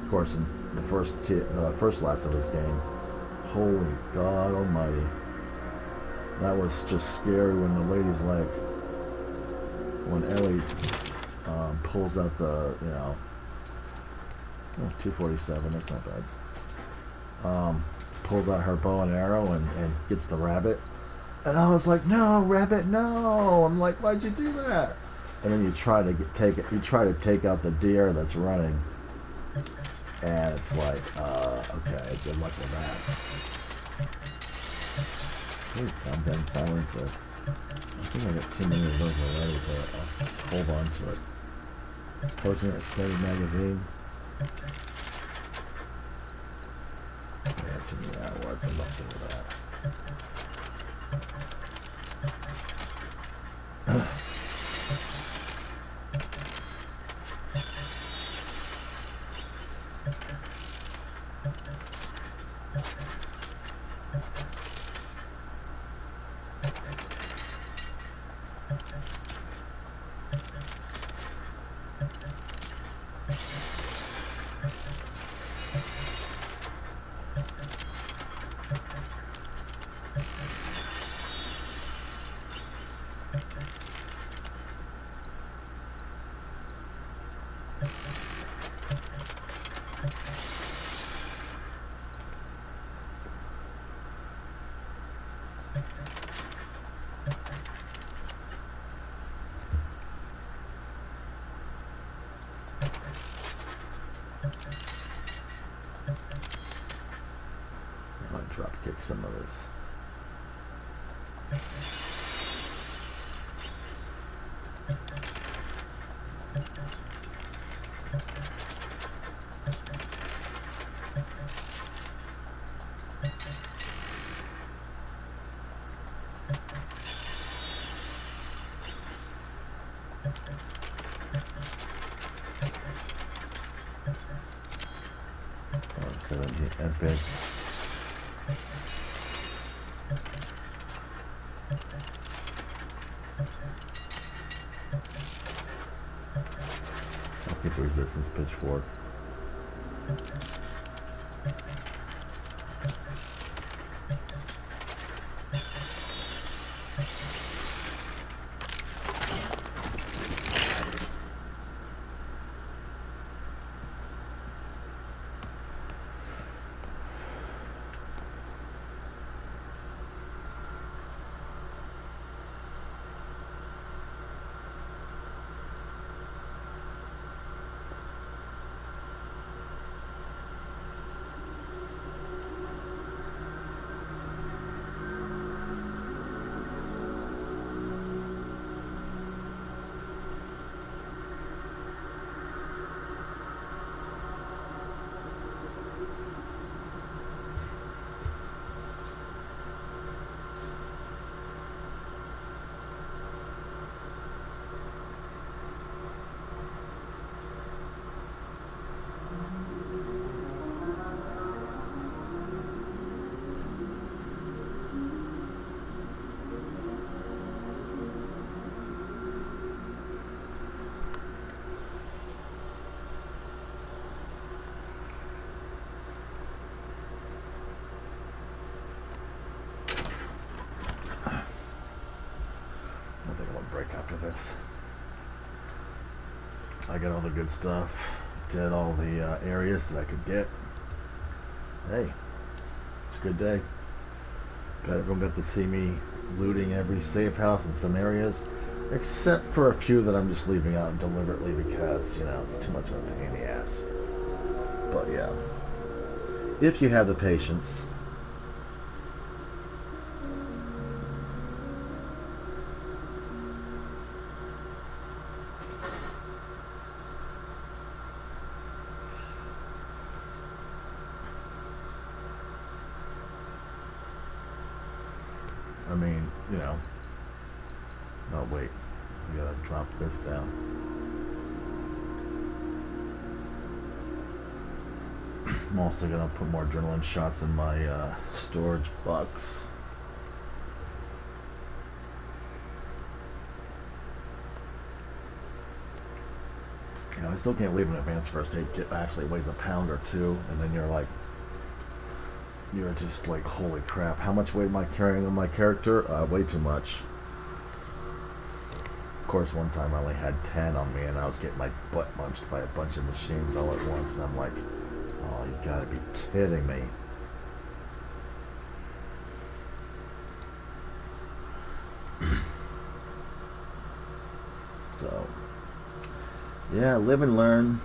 A: course, in the first Last of Us game, holy God almighty. That was just scary when the lady's like, when Ellie pulls out the, 247, that's not bad. Pulls out her bow and arrow and gets the rabbit. And I was like, no, rabbit, no. I'm like, why'd you do that? And then you try to take out the deer that's running. And it's like, okay, good luck with that. Ooh, calm down, silencer. I think I got too many of those already, but I'll hold on to it. Posting it Extended Magazine. Yeah, too many hours, I'm not doing that. Drop kick some of this. Oh, 17 epic. I'll keep the resistance pitchfork. I got all the good stuff. Did all the areas that I could get. Hey, it's a good day. Everyone got to see me looting every safe house in some areas, except for a few that I'm just leaving out deliberately because, you know, it's too much of a pain in the ass. But yeah, if you have the patience. I mean, you know. Oh wait, we gotta drop this down. I'm also gonna put more adrenaline shots in my storage box. You know, I still can't believe an advanced first aid kit actually weighs a pound or two, and then you're just like, holy crap, how much weight am I carrying on my character? Way too much. Of course, one time I only had 10 on me, and I was getting my butt punched by a bunch of machines all at once, and I'm like, oh, you gotta be kidding me. So, yeah, live and learn.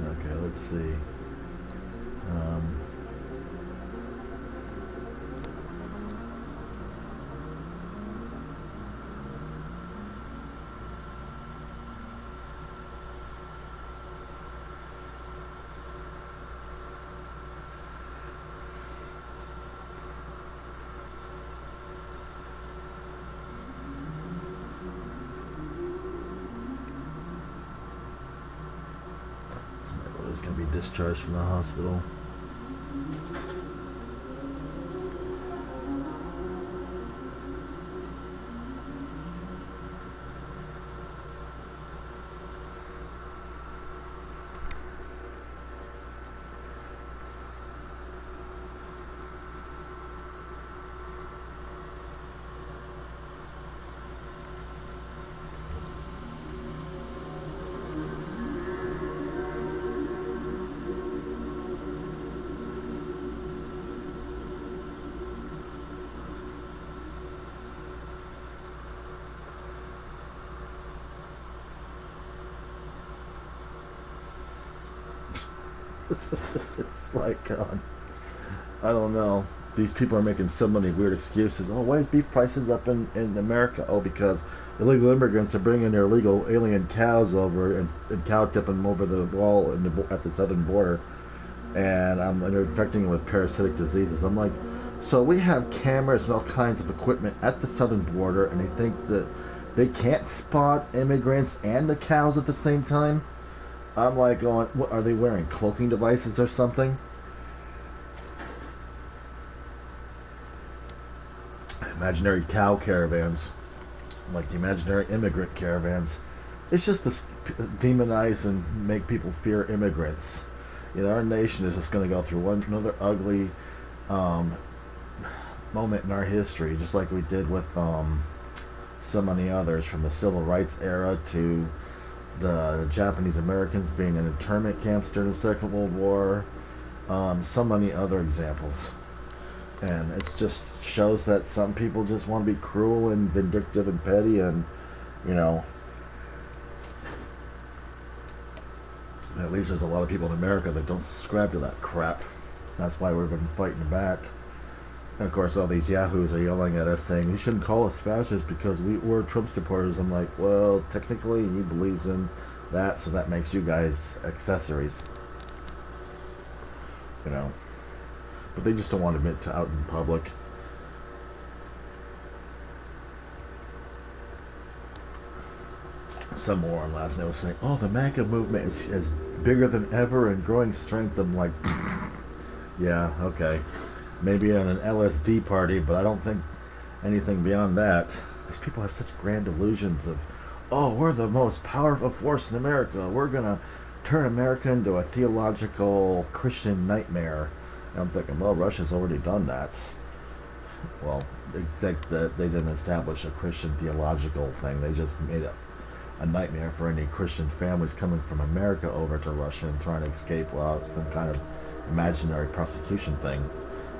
A: Okay, let's see. Somebody's gonna be discharged from the hospital. It's like, I don't know. These people are making so many weird excuses. Oh, why is beef prices up in America? Oh, because illegal immigrants are bringing their illegal alien cows over and cow tipping them over the wall at the southern border. And they're infecting them with parasitic diseases. I'm like, so we have cameras and all kinds of equipment at the southern border, and they think that they can't spot immigrants and the cows at the same time? I'm like going, what, are they wearing cloaking devices or something? Imaginary cow caravans, like the imaginary immigrant caravans. It's just to demonize and make people fear immigrants. You know, our nation is just going to go through another ugly moment in our history, just like we did with so many others, from the civil rights era to the Japanese Americans being in internment camps during the Second World War, so many other examples. And it just shows that some people just want to be cruel and vindictive and petty, and, you know, At least there's a lot of people in America that don't subscribe to that crap. That's why we've been fighting back. And of course, all these yahoos are yelling at us saying, you shouldn't call us fascists because we're Trump supporters. I'm like, well, technically he believes in that, so that makes you guys accessories. You know. But they just don't want to admit to out in public. Some moron last night was saying, oh, the MAGA movement is bigger than ever and growing strength. I'm like, yeah, okay. Maybe on an LSD party, but I don't think anything beyond that. These people have such grand illusions of, oh, we're the most powerful force in America. We're going to turn America into a theological Christian nightmare. And I'm thinking, well, Russia's already done that. Well, except that they didn't establish a Christian theological thing. They just made a nightmare for any Christian families coming from America over to Russia and trying to escape some kind of imaginary prosecution thing.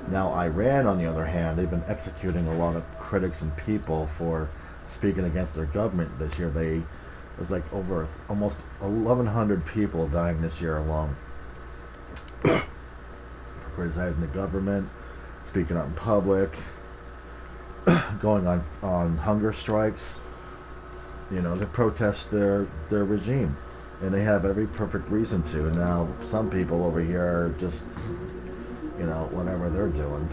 A: Now, Iran, on the other hand, they've been executing a lot of critics and people for speaking against their government this year. There's like over almost 1,100 people dying this year alone. Criticizing the government, speaking out in public, going on hunger strikes, you know, to protest their regime. And they have every perfect reason to. And now some people over here are just, you know, whatever they're doing.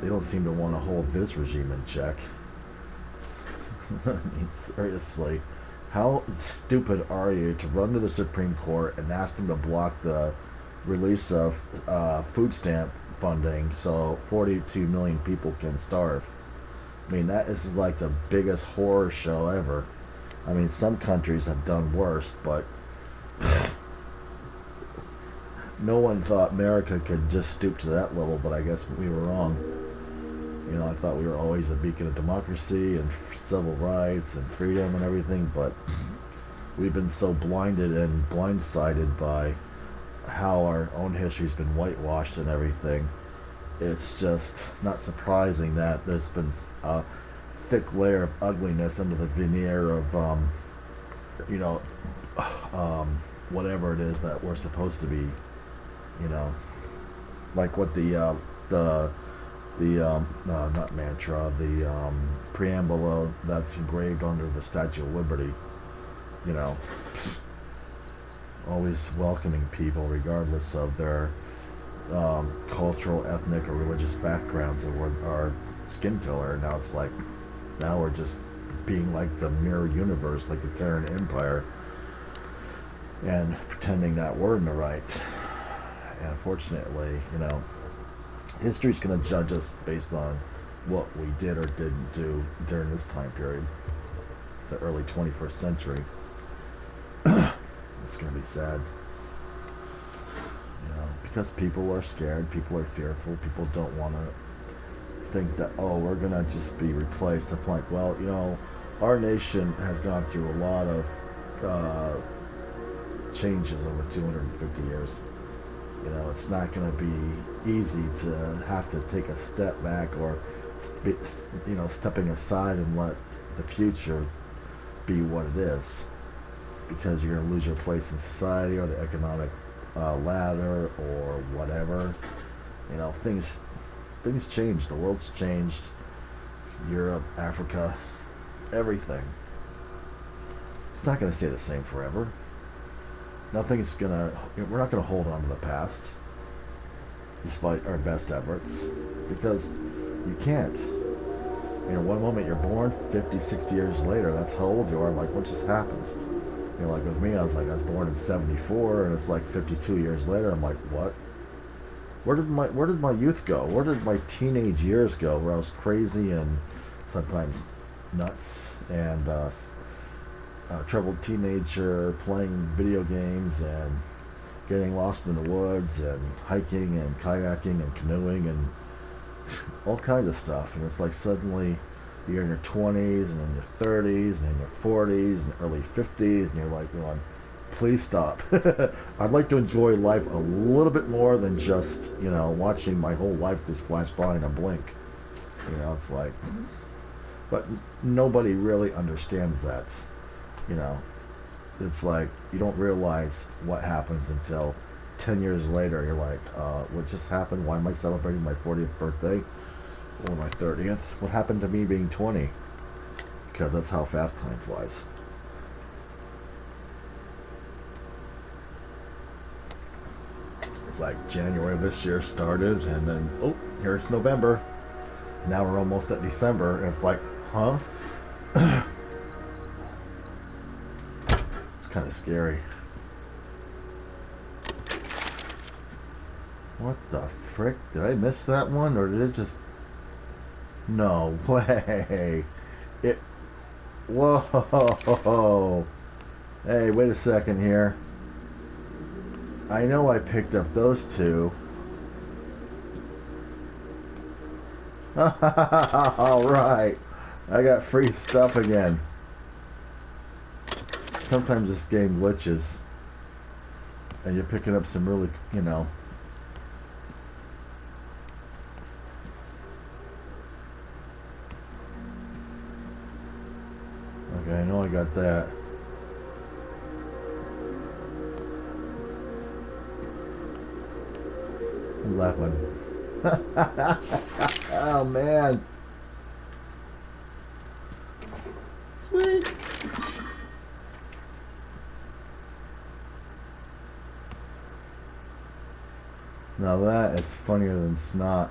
A: They don't seem to want to hold this regime in check. I mean, seriously. How stupid are you to run to the Supreme Court and ask them to block the release of food stamp funding so 42 million people can starve? I mean, that is like the biggest horror show ever. I mean, some countries have done worse, but no one thought America could just stoop to that level, but I guess we were wrong. You know, I thought we were always a beacon of democracy and civil rights and freedom and everything, but we've been so blinded and blindsided by how our own history's been whitewashed and everything. It's just not surprising that there's been a thick layer of ugliness under the veneer of, you know, whatever it is that we're supposed to be, you know, like what the not mantra, the preamble that's engraved under the Statue of Liberty, you know, always welcoming people regardless of their cultural, ethnic, or religious backgrounds that were our skin color. Now it's like, now we're just being like the mirror universe, like the Terran Empire, and pretending that we're in the right. And unfortunately, you know, history's going to judge us based on what we did or didn't do during this time period, the early 21st century. It's going to be sad. You know, because people are scared, people are fearful, people don't want to think that, oh, we're going to just be replaced. I'm like, well, you know, our nation has gone through a lot of changes over 250 years. You know, it's not going to be easy to have to take a step back or, you know, stepping aside and let the future be what it is, because you're going to lose your place in society or the economic ladder or whatever. You know, things change. The world's changed. Europe, Africa, everything. It's not going to stay the same forever. Nothing's gonna. We're not gonna hold on to the past, despite our best efforts, because you can't. You know, one moment you're born, 50, 60 years later, that's how old you are. Like, what just happened? You know, like with me, I was born in '74, and it's like 52 years later. I'm like, what? Where did my youth go? Where did my teenage years go? Where I was crazy and sometimes nuts and troubled teenager playing video games and getting lost in the woods and hiking and kayaking and canoeing and all kinds of stuff. And it's like suddenly you're in your 20s and in your 30s and in your 40s and early 50s, and you're like going, please stop. I'd like to enjoy life a little bit more than just, you know, watching my whole life just flash by in a blink. You know, it's like, but nobody really understands that. You know, it's like you don't realize what happens until 10 years later. You're like, what just happened? Why am I celebrating my 40th birthday or my 30th? What happened to me being 20? Because that's how fast time flies. It's like January of this year started, and then, oh, here's November. Now we're almost at December, and it's like, huh? It's kind of scary. What the frick? Did I miss that one, or did it just... No way. It... Whoa. Hey, wait a second here. I know I picked up those two. Alright. I got free stuff again. Sometimes this game glitches. And you're picking up some really, you know... Okay, I know I got that. I'm laughing. Oh man. Sweet. Now that is funnier than snot.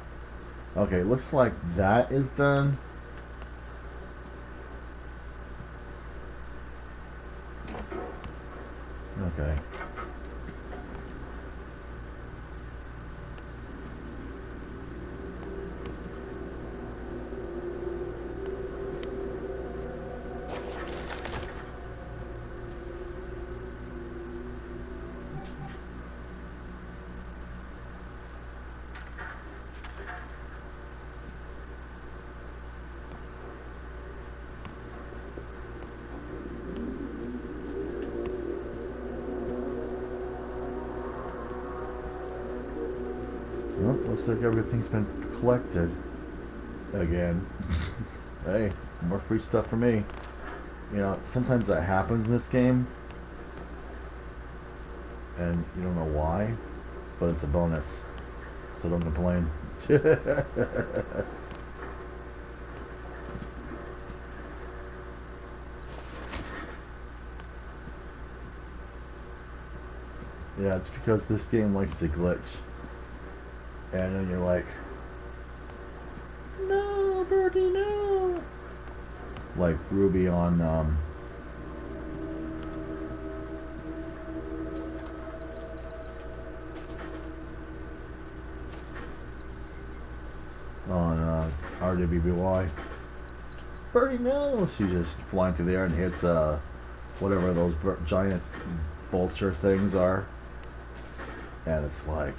A: Okay, looks like that is done. Okay. Well, looks like everything's been collected again. Hey, more free stuff for me. You know, sometimes that happens in this game, and you don't know why, but it's a bonus, so don't complain. Yeah, it's because this game likes to glitch. And then you're like, no, Birdie, no. Like Ruby on, RWBY. Birdie, no. She's just flying through the air and hits, whatever those giant vulture things are. And it's like...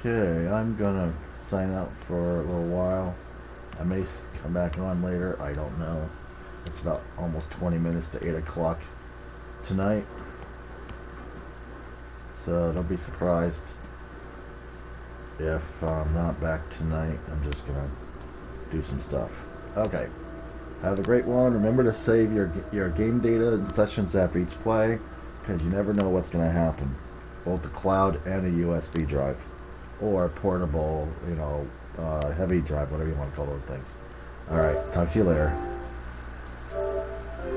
A: Okay, I'm gonna sign out for a little while. I may come back on later, I don't know. It's about almost 20 minutes to 8 o'clock tonight. So don't be surprised if I'm not back tonight. I'm just gonna do some stuff. Okay, have a great one. Remember to save your game data and sessions after each play, because you never know what's gonna happen. Both the cloud and a USB drive. Or portable, you know, heavy drive, whatever you want to call those things. Alright, talk to you later.